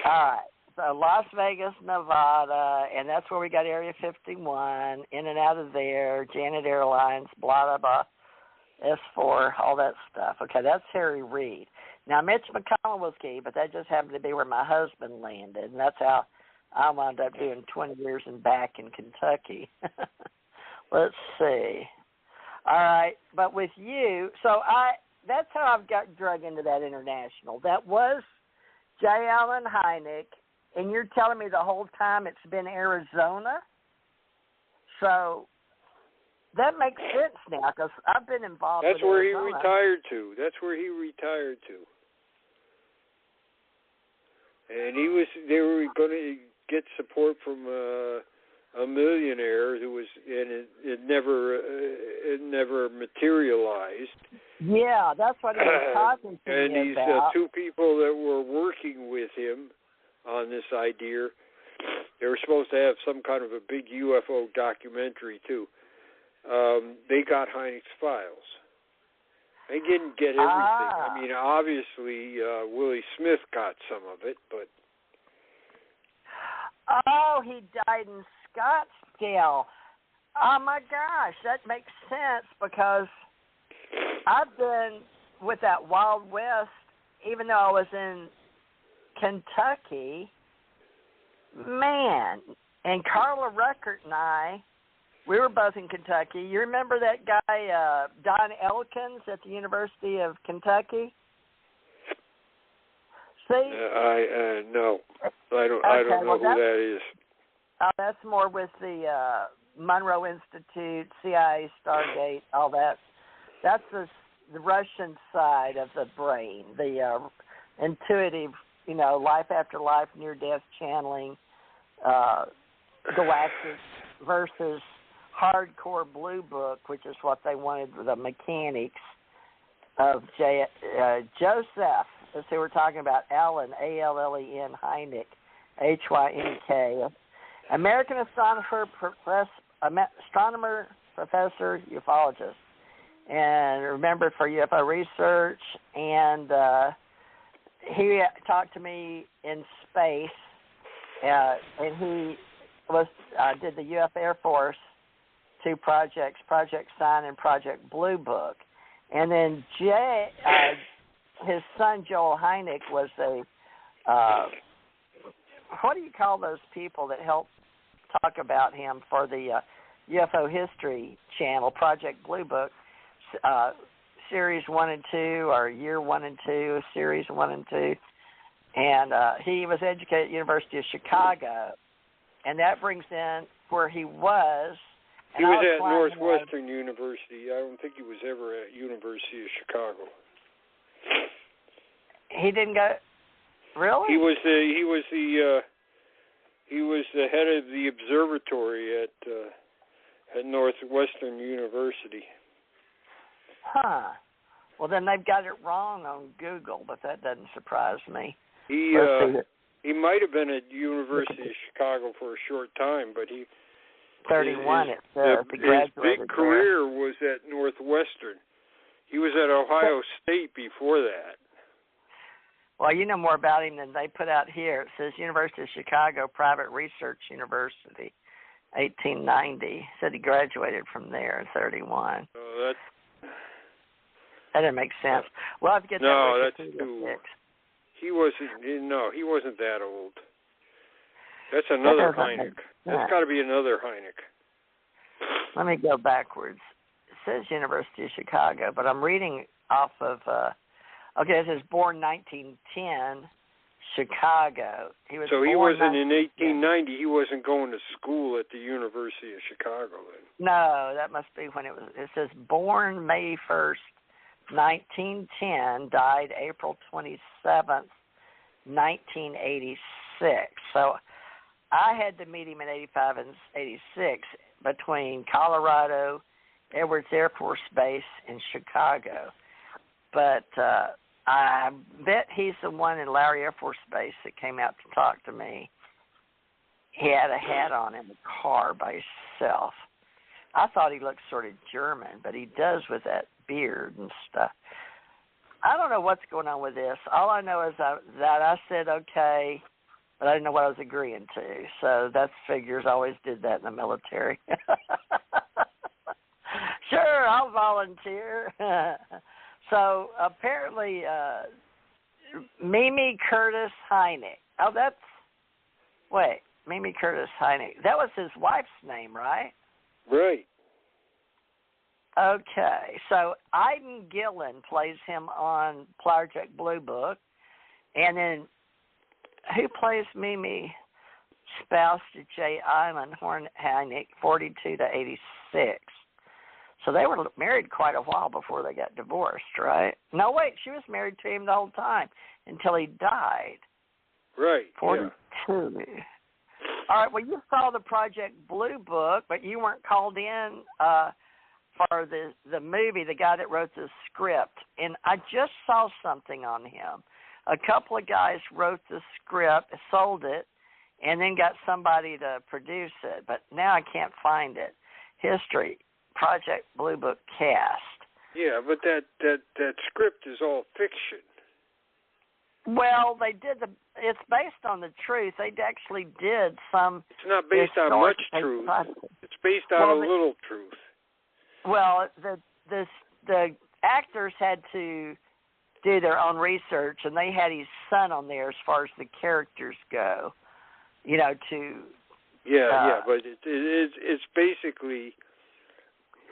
All right. So Las Vegas, Nevada, and that's where we got Area 51, in and out of there, Janet Airlines, blah, blah, blah, S4, all that stuff. Okay, that's Harry Reid. Now, Mitch McConnell was key, but that just happened to be where my husband landed, and that's how I wound up doing 20 years and back in Kentucky. Let's see. All right, but with you, so that's how I've got drug into that international. That was J. Allen Hynek, and you're telling me the whole time it's been Arizona? So that makes sense now, because I've been involved That's with where Arizona. he retired to. That's where he retired to. And they were going to get support from a millionaire who was, and it never materialized. Yeah, that's what he was talking to and me these about. two people that were working with him on this idea, they were supposed to have some kind of a big UFO documentary too. They got Hynek's files. They didn't get everything. I mean, obviously, Willie Smith got some of it, but... Oh, he died in Scottsdale. Oh, my gosh, that makes sense, because I've been with that Wild West, even though I was in Kentucky. Man, and Carla Ruckert and I, we were both in Kentucky. You remember that guy, Don Elkins, at the University of Kentucky? See? No, I don't know who that is. That's more with the Monroe Institute, CIA, Stargate, all that. That's the Russian side of the brain, the intuitive, life after life, near-death channeling, galactic versus hardcore blue book, which is what they wanted, the mechanics of Joseph, as they were talking about, Allen, Allen Hynek, Hynek, American astronomer, professor, ufologist, and remember for UFO research, and he talked to me in space, and he did the UF Air Force 2 projects, Project Sign and Project Blue Book. And then his son Joel Hynek was what do you call those people that help talk about him for the UFO History Channel, Project Blue Book, Series 1 and 2, or Year 1 and 2, Series 1 and 2. And he was educated at the University of Chicago. And that brings in where he was. He was at Northwestern University. I don't think he was ever at University of Chicago. He didn't go. Really? He was the head of the observatory at Northwestern University. Huh. Well, then they've got it wrong on Google, but that doesn't surprise me. He might have been at University of Chicago for a short time, but 31. It says his big career was at Northwestern. He was at Ohio State before that. Well, you know more about him than they put out here. It says University of Chicago Private Research University, 1890. Said he graduated from there in 31. That didn't make sense. We'll have to get that. No, that's too. He wasn't that old. That's another Hynek. That's got to be another Hynek. Let me go backwards. It says University of Chicago, but I'm reading off of. It says born 1910, Chicago. He wasn't in 1890. He wasn't going to school at the University of Chicago then. No, that must be when it was. It says born May 1st, 1910, died April 27th, 1986. So I had to meet him in 85 and 86 between Colorado, Edwards Air Force Base, and Chicago. But I bet he's the one in Lowry Air Force Base that came out to talk to me. He had a hat on in the car by himself. I thought he looked sort of German, but he does with that beard and stuff. I don't know what's going on with this. All I know is that I said okay, but I didn't know what I was agreeing to. So that figures. I always did that in the military. Sure, I'll volunteer. So apparently, Mimi Curtis Hynek. Mimi Curtis Hynek. That was his wife's name, right? Right. Okay, so Iden Gillen plays him on Project Blue Book, and then who plays Mimi? Spouse to Jay Island Hornhanick, 42 to 86. So they were married quite a while before they got divorced, right? No, wait, she was married to him the whole time until he died. Right. 42. Yeah. All right, well, you saw the Project Blue Book, but you weren't called in for the movie, the guy that wrote the script. And I just saw something on him. A couple of guys wrote the script, sold it, and then got somebody to produce it. But now I can't find it. History, Project Blue Book cast. Yeah, but that script is all fiction. Well, they did it's based on the truth. They actually did some. It's not based on much truth. It's based on a little truth. Well, the actors had to do their own research, and they had his son on there as far as the characters go. You know, but it's basically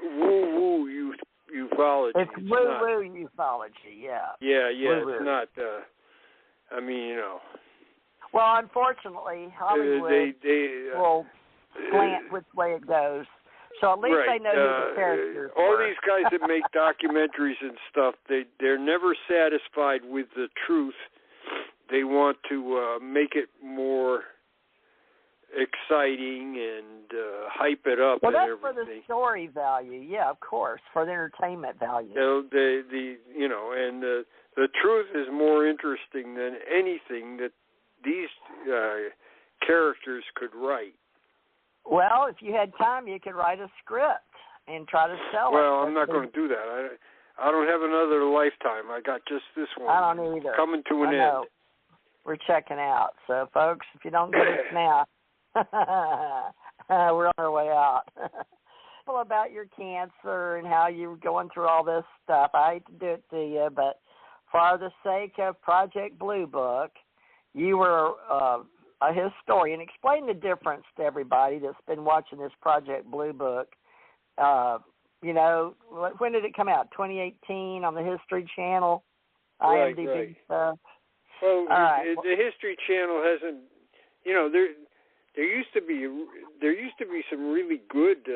woo ufology. It's woo ufology, yeah. Yeah, woo-woo. It's not. I mean, you know. Well, unfortunately, Hollywood will slant which way it goes. So at least they know who the characters all were. these guys that make documentaries and stuff, they're never satisfied with the truth. They want to make it more exciting and hype it up. Well, and that's for the story value, yeah, of course, for the entertainment value. So the truth is more interesting than anything that these characters could write. Well, if you had time, you could write a script and try to sell it. Well, I'm not going to do that. I don't have another lifetime. I got just this one. I don't either. Coming to an end. We're checking out. So, folks, if you don't get us now, we're on our way out. About your cancer and how you're going through all this stuff. I hate to do it to you, but for the sake of Project Blue Book, you were a historian. Explain the difference to everybody that's been watching this Project Blue Book. You know, when did it come out? 2018 on the History Channel, IMDb stuff. Well, the History Channel hasn't. You know, there used to be some really good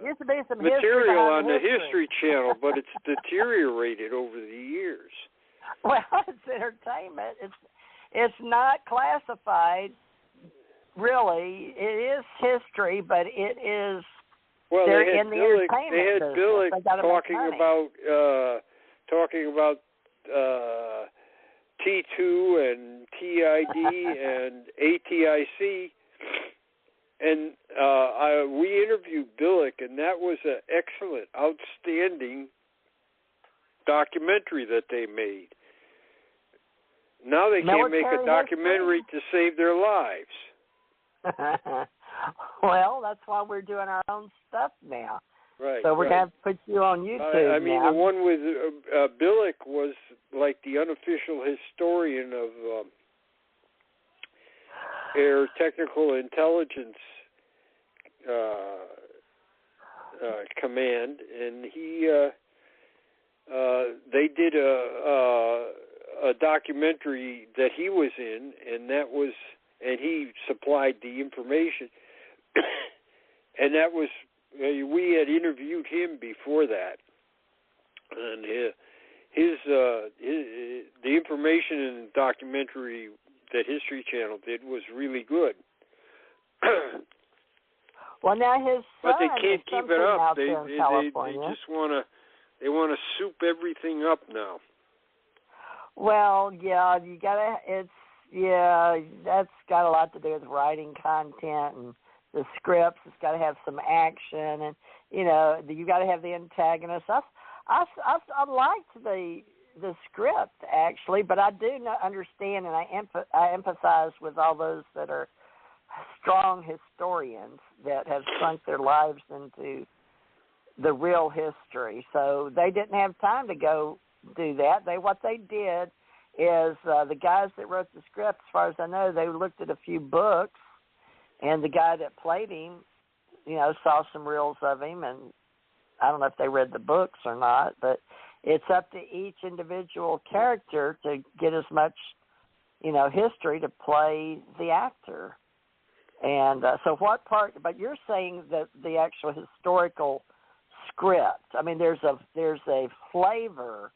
used to be some material on the History Channel, but it's deteriorated over the years. Well, it's entertainment. It's not classified, really. It is history, but it is. Well, they're in the entertainment They had Billick talking about T2 and TID and ATIC, and we interviewed Billick, and that was an excellent, outstanding documentary that they made. Now they can't make a documentary to save their lives. Well, that's why we're doing our own stuff now. Right. So we're going to have to put you on YouTube I mean, now. the one with Billick was like the unofficial historian of Air Technical Intelligence Command, and they did a documentary that he was in, and he supplied the information, and that was. We had interviewed him before that, and the information in the documentary that History Channel did was really good. Well, now his son, but they can't keep it up. They just want to soup everything up now. Well, yeah, that's got a lot to do with writing content and the scripts. It's got to have some action, and you got to have the antagonist. I liked the script actually, but I do not understand, and I empathize with all those that are strong historians that have sunk their lives into the real history. So they didn't have time to go do that. What they did is the guys that wrote the script, as far as I know, they looked at a few books. And the guy that played him, saw some reels of him and I don't know if they read the books or not, but it's up to each individual character to get as much, history to play the actor. And so what part, but you're saying that the actual historical script, I mean, there's a flavor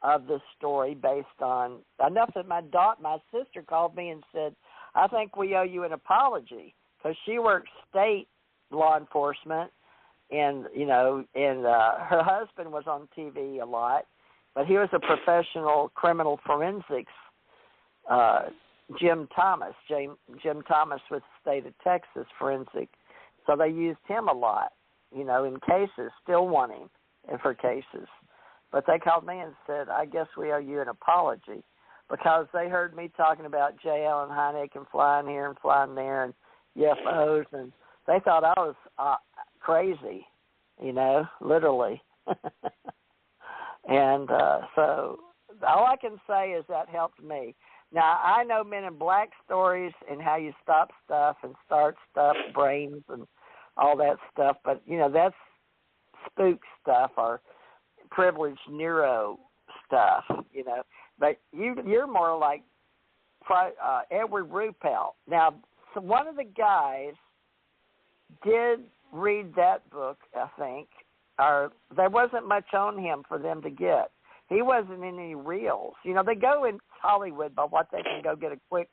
of the story based on, enough that my sister called me and said, I think we owe you an apology, because she works state law enforcement, and her husband was on TV a lot, but he was a professional criminal forensics, Jim Thomas with the state of Texas forensic, so they used him a lot, in cases, still want him for cases. But they called me and said, I guess we owe you an apology, because they heard me talking about J. Allen Hynek and flying here and flying there and UFOs, and they thought I was crazy, literally. And so all I can say is that helped me. Now, I know Men in Black stories and how you stop stuff and start stuff, brains and all that stuff, but, that's spook stuff or privileged neuro stuff, But you're more like Edward Ruppelt. Now, so one of the guys did read that book, I think, or there wasn't much on him for them to get. He wasn't in any reels. They go in Hollywood by what they can go get a quick,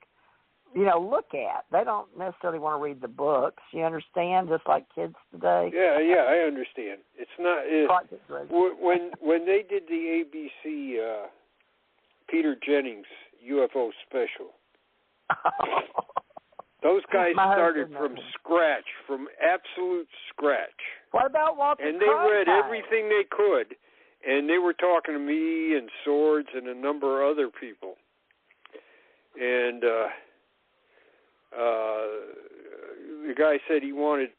look at. They don't necessarily want to read the books. You understand? Just like kids today. Yeah, I understand. It's not when they did the ABC Peter Jennings UFO special. Those guys started from scratch, from absolute scratch. What about Walter And they read everything they could, and they were talking to me and Swords and a number of other people. And the guy said he wanted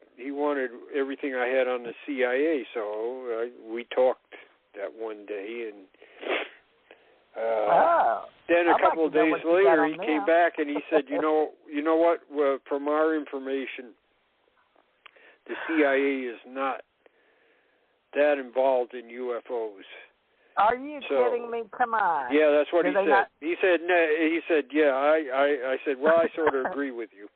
everything I had on the CIA, so we talked that one day, and then a couple of days later he came back and he said, you know what? From our information, the CIA is not that involved in UFOs. Are you kidding me? Come on. Yeah, that's what he said. He said, yeah. I said, well, I sort of agree with you.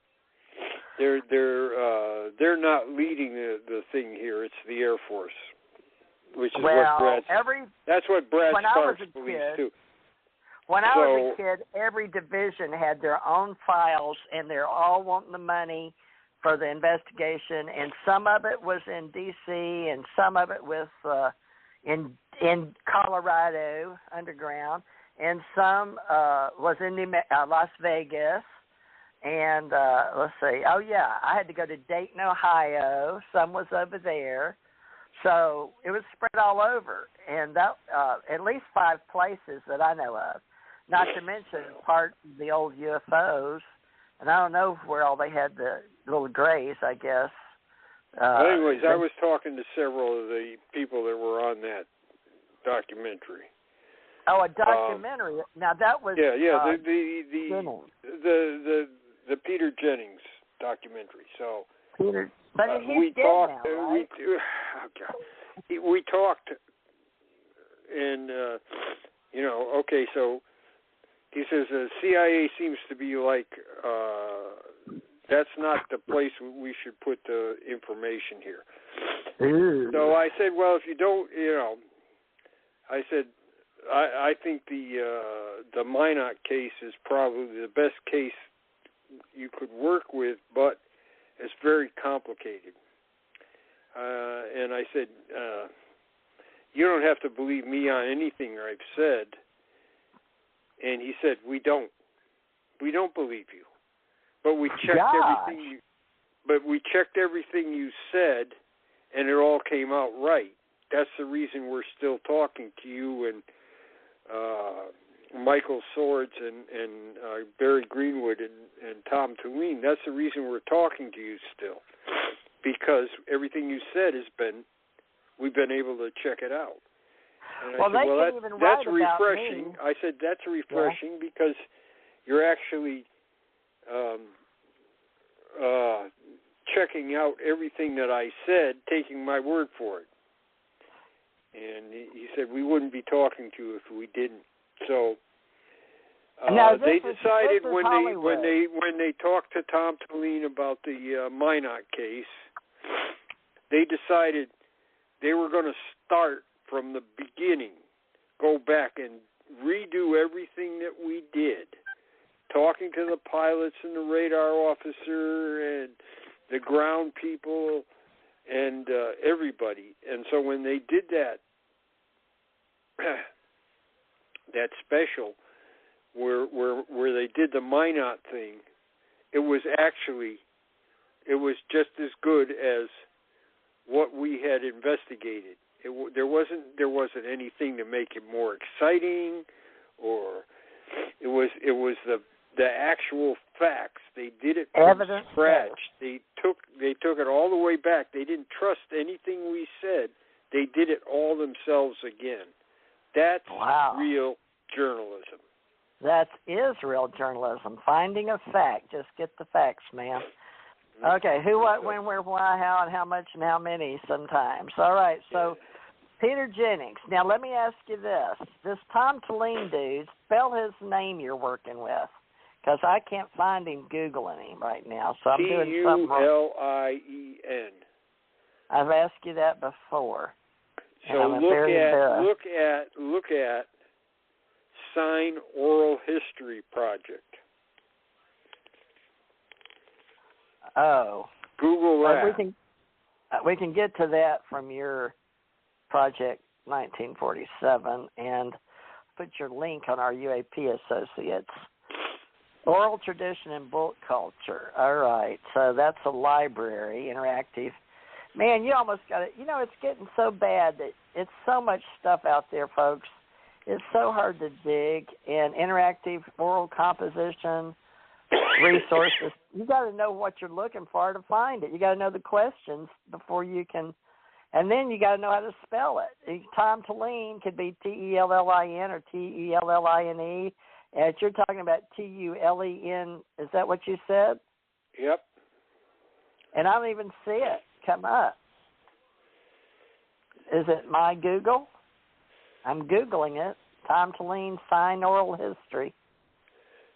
They're not leading the thing here. It's the Air Force, which is that's what Brad Sparks believes too. When I was a kid, every division had their own files, and they're all wanting the money for the investigation, and some of it was in D.C., and some of it was in Colorado underground, and some was in Las Vegas, and let's see, I had to go to Dayton, Ohio. Some was over there, so it was spread all over, and that at least 5 places that I know of. Not to mention part of the old UFOs, and I don't know where all they had the little grays, I guess. Anyways, I was talking to several of the people that were on that documentary. Oh, a documentary. Now that was the Peter Jennings documentary. So Peter, but we dead talked. Now, right? We talked, and okay, so. He says the CIA seems to be like, that's not the place we should put the information here. Ooh. So I said, well, if you don't, I said, I think the Minot case is probably the best case you could work with, but it's very complicated. And I said, you don't have to believe me on anything I've said. And he said, we don't believe you, but we checked everything. We checked everything you said, and it all came out right. That's the reason we're still talking to you and Michael Swords and Barry Greenwood and Tom Tulane. That's the reason we're talking to you still, because everything you said we've been able to check it out. And I said, that's refreshing. I said, that's refreshing because you're actually checking out everything that I said, taking my word for it. he said we wouldn't be talking to you if we didn't. So they decided when they talked to Tom Tulane about the Minot case, they decided they were going to start from the beginning, go back and redo everything that we did, talking to the pilots and the radar officer and the ground people and everybody. And so when they did that special where they did the Minot thing, it was just as good as what we had investigated. There wasn't anything to make it more exciting, or it was the actual facts. They did it from scratch. They took it all the way back. They didn't trust anything we said. They did it all themselves again. That's real journalism. That is real journalism. Finding a fact. Just get the facts, man. Okay, who, what, when, where, why, how, and how much, and how many sometimes. All right, so Peter Jennings. Now, let me ask you this. This Tom Tulane dude, spell his name you're working with, because I can't find him Googling him right now, so I'm doing something wrong. Tulien. I've asked you that before. So look at Sign Oral History Project. Oh. Google that. We can get to that from your Project 1947 and put your link on our UAP Associates. Oral Tradition and Book Culture. All right. So that's a library, interactive. Man, you almost got it. You know, it's getting so bad that it's so much stuff out there, folks. It's so hard to dig. And interactive oral composition, resources. You got to know what you're looking for to find it. You got to know the questions before you can, and then you got to know how to spell it. Tom Tulane could be Tellin or Telline. And you're talking about Tulen. Is that what you said? Yep. And I don't even see it come up. Is it my Google? I'm Googling it. Tom Tulane, Sign Oral History.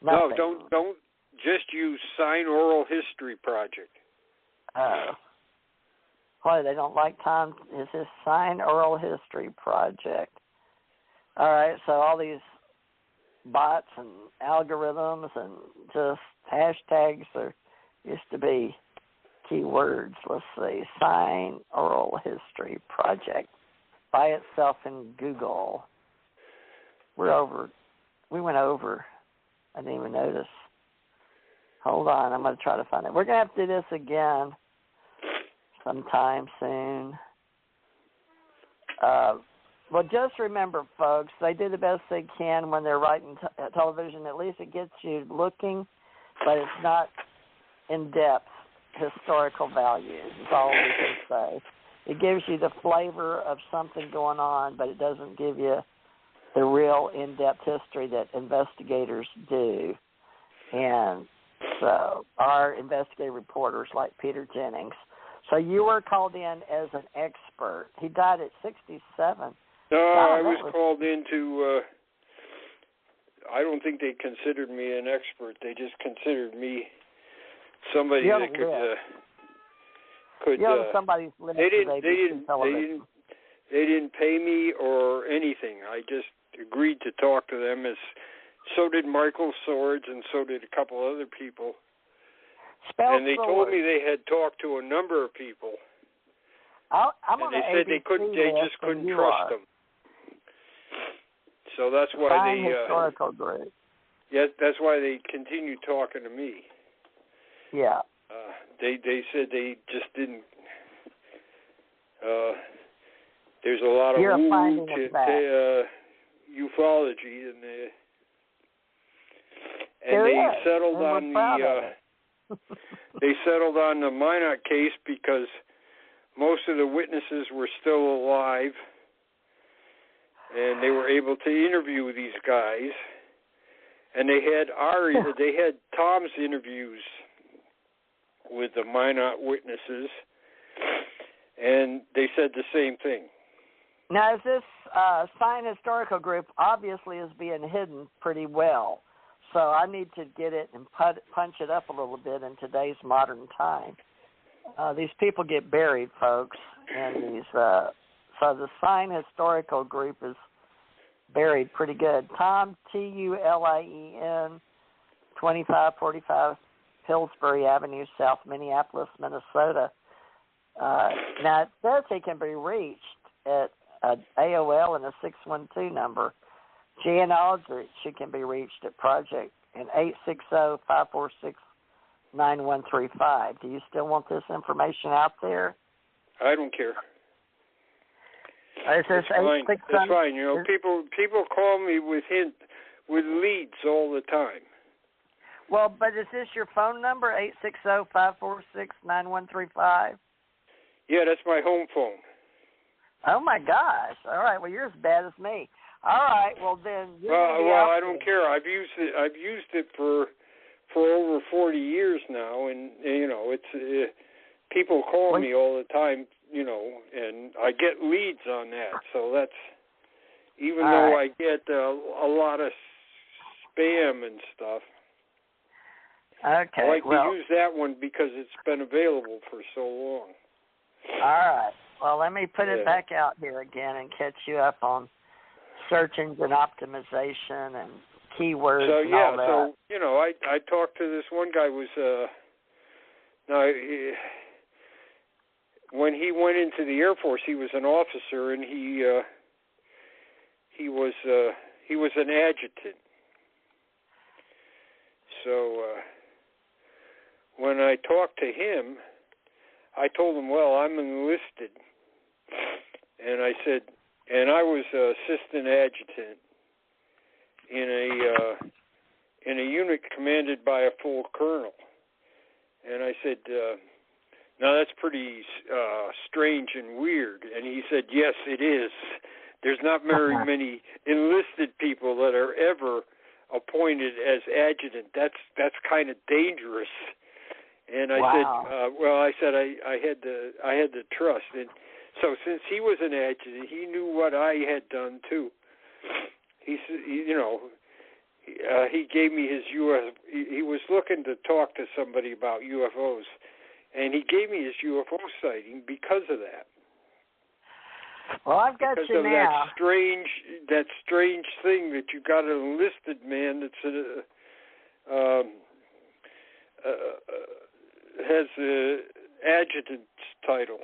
Nothing. No, don't. Just use Sign Oral History Project. Oh. Why, they don't like Tom? Is this Sign Oral History Project? All right, so all these bots and algorithms and just hashtags, there used to be keywords. Let's see. Sign Oral History Project. By itself in Google. We went over. I didn't even notice. Hold on, I'm going to try to find it. We're going to have to do this again sometime soon. Well, just remember, folks, they do the best they can when they're writing television. At least it gets you looking, but it's not in-depth historical values. Is all we can say. It gives you the flavor of something going on, but it doesn't give you the real in-depth history that investigators do. And so our investigative reporters like Peter Jennings. So you were called in as an expert. He died at 67. No, I was called in to, I don't think they considered me an expert. They just considered me somebody that could somebody's they didn't pay me or anything. I just agreed to talk to them. So did Michael Swords, and so did a couple other people. And they told me they had talked to a number of people. And they said they just couldn't trust them. So that's why historical group. Yeah, that's why they continued talking to me. Yeah. They said they just didn't. There's a lot of ufology, and they settled on they settled on the Minot case because most of the witnesses were still alive, and they were able to interview these guys, and they had Tom's interviews with the Minot witnesses, and they said the same thing. Now, this Sign Historical Group obviously is being hidden pretty well, so I need to get it and punch it up a little bit in today's modern time. These people get buried, folks, and these. So the Sign Historical Group is buried pretty good. Tom, Tulien, 2545 Pillsbury Avenue, South Minneapolis, Minnesota. Now, it says he can be reached at AOL and a 612 number. Jan Aldrich, she can be reached at Project in 860-546-9135. Do you still want this information out there? I don't care. It's fine. It's fine. You know, people call me with leads all the time. Well, but is this your phone number, 860-546-9135? Yeah, that's my home phone. Oh, my gosh. All right. Well, you're as bad as me. All right. Well, then. Well, I don't care. I've used it for over 40 years now, and you know, it's people call me all the time, you know, and I get leads on that. So that's though I get a lot of spam and stuff. Okay. I like to use that one because it's been available for so long. All right. Well, let me put it back out here again and catch you up on search engine optimization and keywords and all that. So you know, I talked to this one guy when he went into the Air Force, he was an officer, and he was an adjutant. So when I talked to him, I told him, well, I'm enlisted, and I said, and I was assistant adjutant in a unit commanded by a full colonel, and I said, now that's pretty strange and weird, and he said, yes, it is. There's not very many enlisted people that are ever appointed as adjutant. That's kind of dangerous. And I said, I had to trust. And so since he was an adjutant, he knew what I had done too. He gave me his UFO. He was looking to talk to somebody about UFOs, and he gave me his UFO sighting because of that. Well, I've got because you of now. That strange thing that you got an enlisted man that's has an adjutant's title.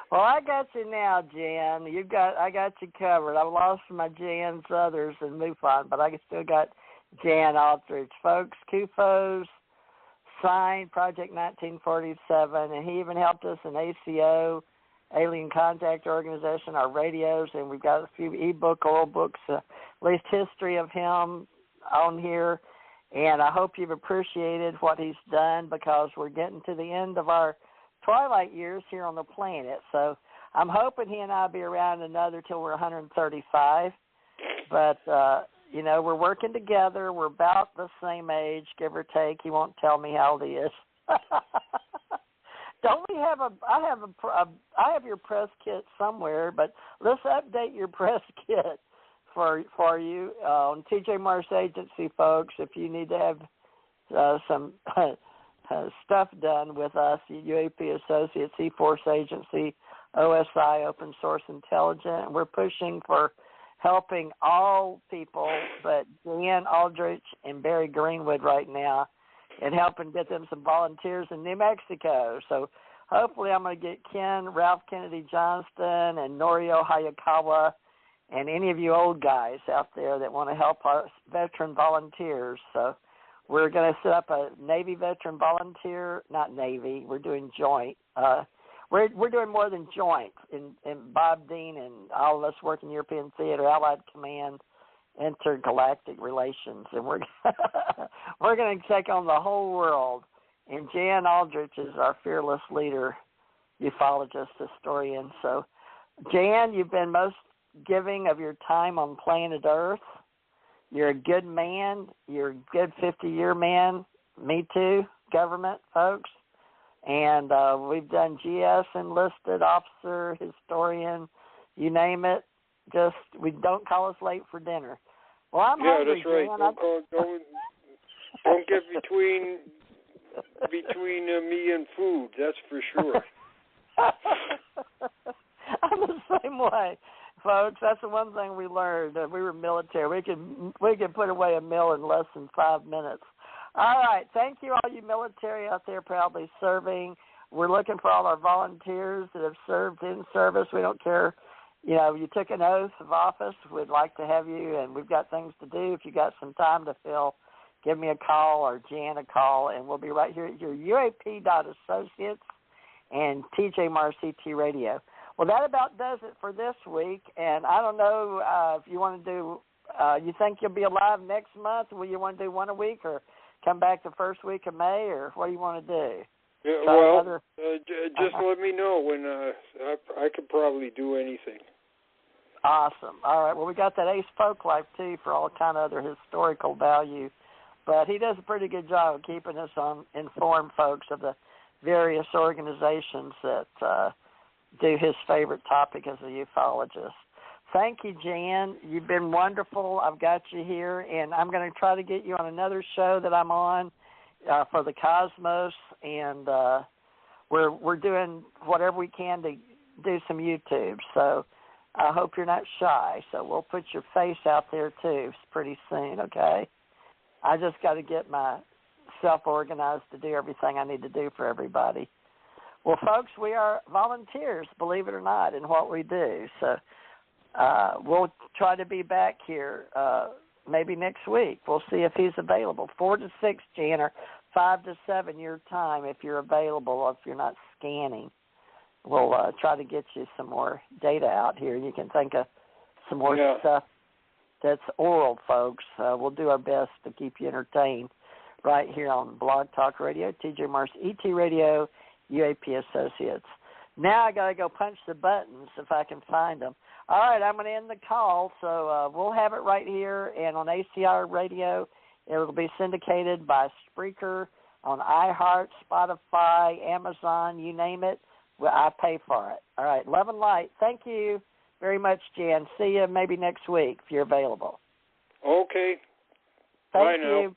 Well, I got you now, Jan. I got you covered. I've lost my Jan's others and MUFON, but I still got Jan Aldrich. Folks, CUFOS, signed Project 1947, and he even helped us in ACO, Alien Contact Organization, our radios, and we've got a few e-book, oral books, at least history of him on here. And I hope you've appreciated what he's done, because we're getting to the end of our twilight years here on the planet. So I'm hoping he and I will be around another till we're 135. But, you know, we're working together. We're about the same age, give or take. He won't tell me how old he is. Don't we have I have your press kit somewhere, but let's update your press kit for you on TJ Morris Agency, folks. If you need to have some stuff done with us, UAP Associates, E-Force Agency, OSI, Open Source Intelligence. We're pushing for helping all people but Jan Aldrich and Barry Greenwood right now, and helping get them some volunteers in New Mexico. So hopefully I'm going to get Ken, Ralph Kennedy Johnston, and Norio Hayakawa, and any of you old guys out there that want to help our veteran volunteers. So we're going to set up a Navy veteran volunteer, not Navy, we're doing joint. We're doing more than joint, and Bob Dean and all of us work in European Theater, Allied Command, Intergalactic Relations, and we're going to take on the whole world. And Jan Aldrich is our fearless leader, ufologist, historian. So, Jan, you've been most giving of your time on planet Earth. You're a good man. You're a good 50-year man. Me too, government folks. And we've done GS, enlisted officer, historian, you name it. Just we don't call us late for dinner. Well, I'm hungry, that's right. Jan. Don't get between me and food. That's for sure. I'm the same way, folks. That's the one thing we learned. We were military. We could put away a meal in less than 5 minutes. All right. Thank you, all you military out there proudly serving. We're looking for all our volunteers that have served in service. We don't care. You know, you took an oath of office. We'd like to have you, and we've got things to do. If you got some time to fill, give me a call or Jan a call, and we'll be right here at your UAP.associates and TJ Mars CT Radio. Well, that about does it for this week, and I don't know if you want to do, you think you'll be alive next month? Will you want to do one a week or come back the first week of May, or what do you want to do? Yeah, just let me know when I could probably do anything. Awesome. All right. Well, we got that Ace Folklife, too, for all kind of other historical value. But he does a pretty good job of keeping us informed, folks, of the various organizations that do his favorite topic as a ufologist. Thank you, Jan. You've been wonderful. I've got you here, and I'm going to try to get you on another show that I'm on for the Cosmos, and we're doing whatever we can to do some YouTube. So I hope you're not shy. So we'll put your face out there, too, pretty soon, okay? I just got to get myself organized to do everything I need to do for everybody. Well, folks, we are volunteers, believe it or not, in what we do. So we'll try to be back here maybe next week. We'll see if he's available. 4 to 6, Jan, or 5 to 7 your time if you're available or if you're not scanning. We'll try to get you some more data out here. You can think of some more stuff that's oral, folks. We'll do our best to keep you entertained right here on Blog Talk Radio, TJ Mars ET Radio, UAP Associates. Now I got to go punch the buttons if I can find them. All right, I'm going to end the call, so we'll have it right here, and on ACIR Radio, it will be syndicated by Spreaker, on iHeart, Spotify, Amazon, you name it. Well, I pay for it. All right, love and light. Thank you very much, Jan. See you maybe next week if you're available. Okay. Thank you.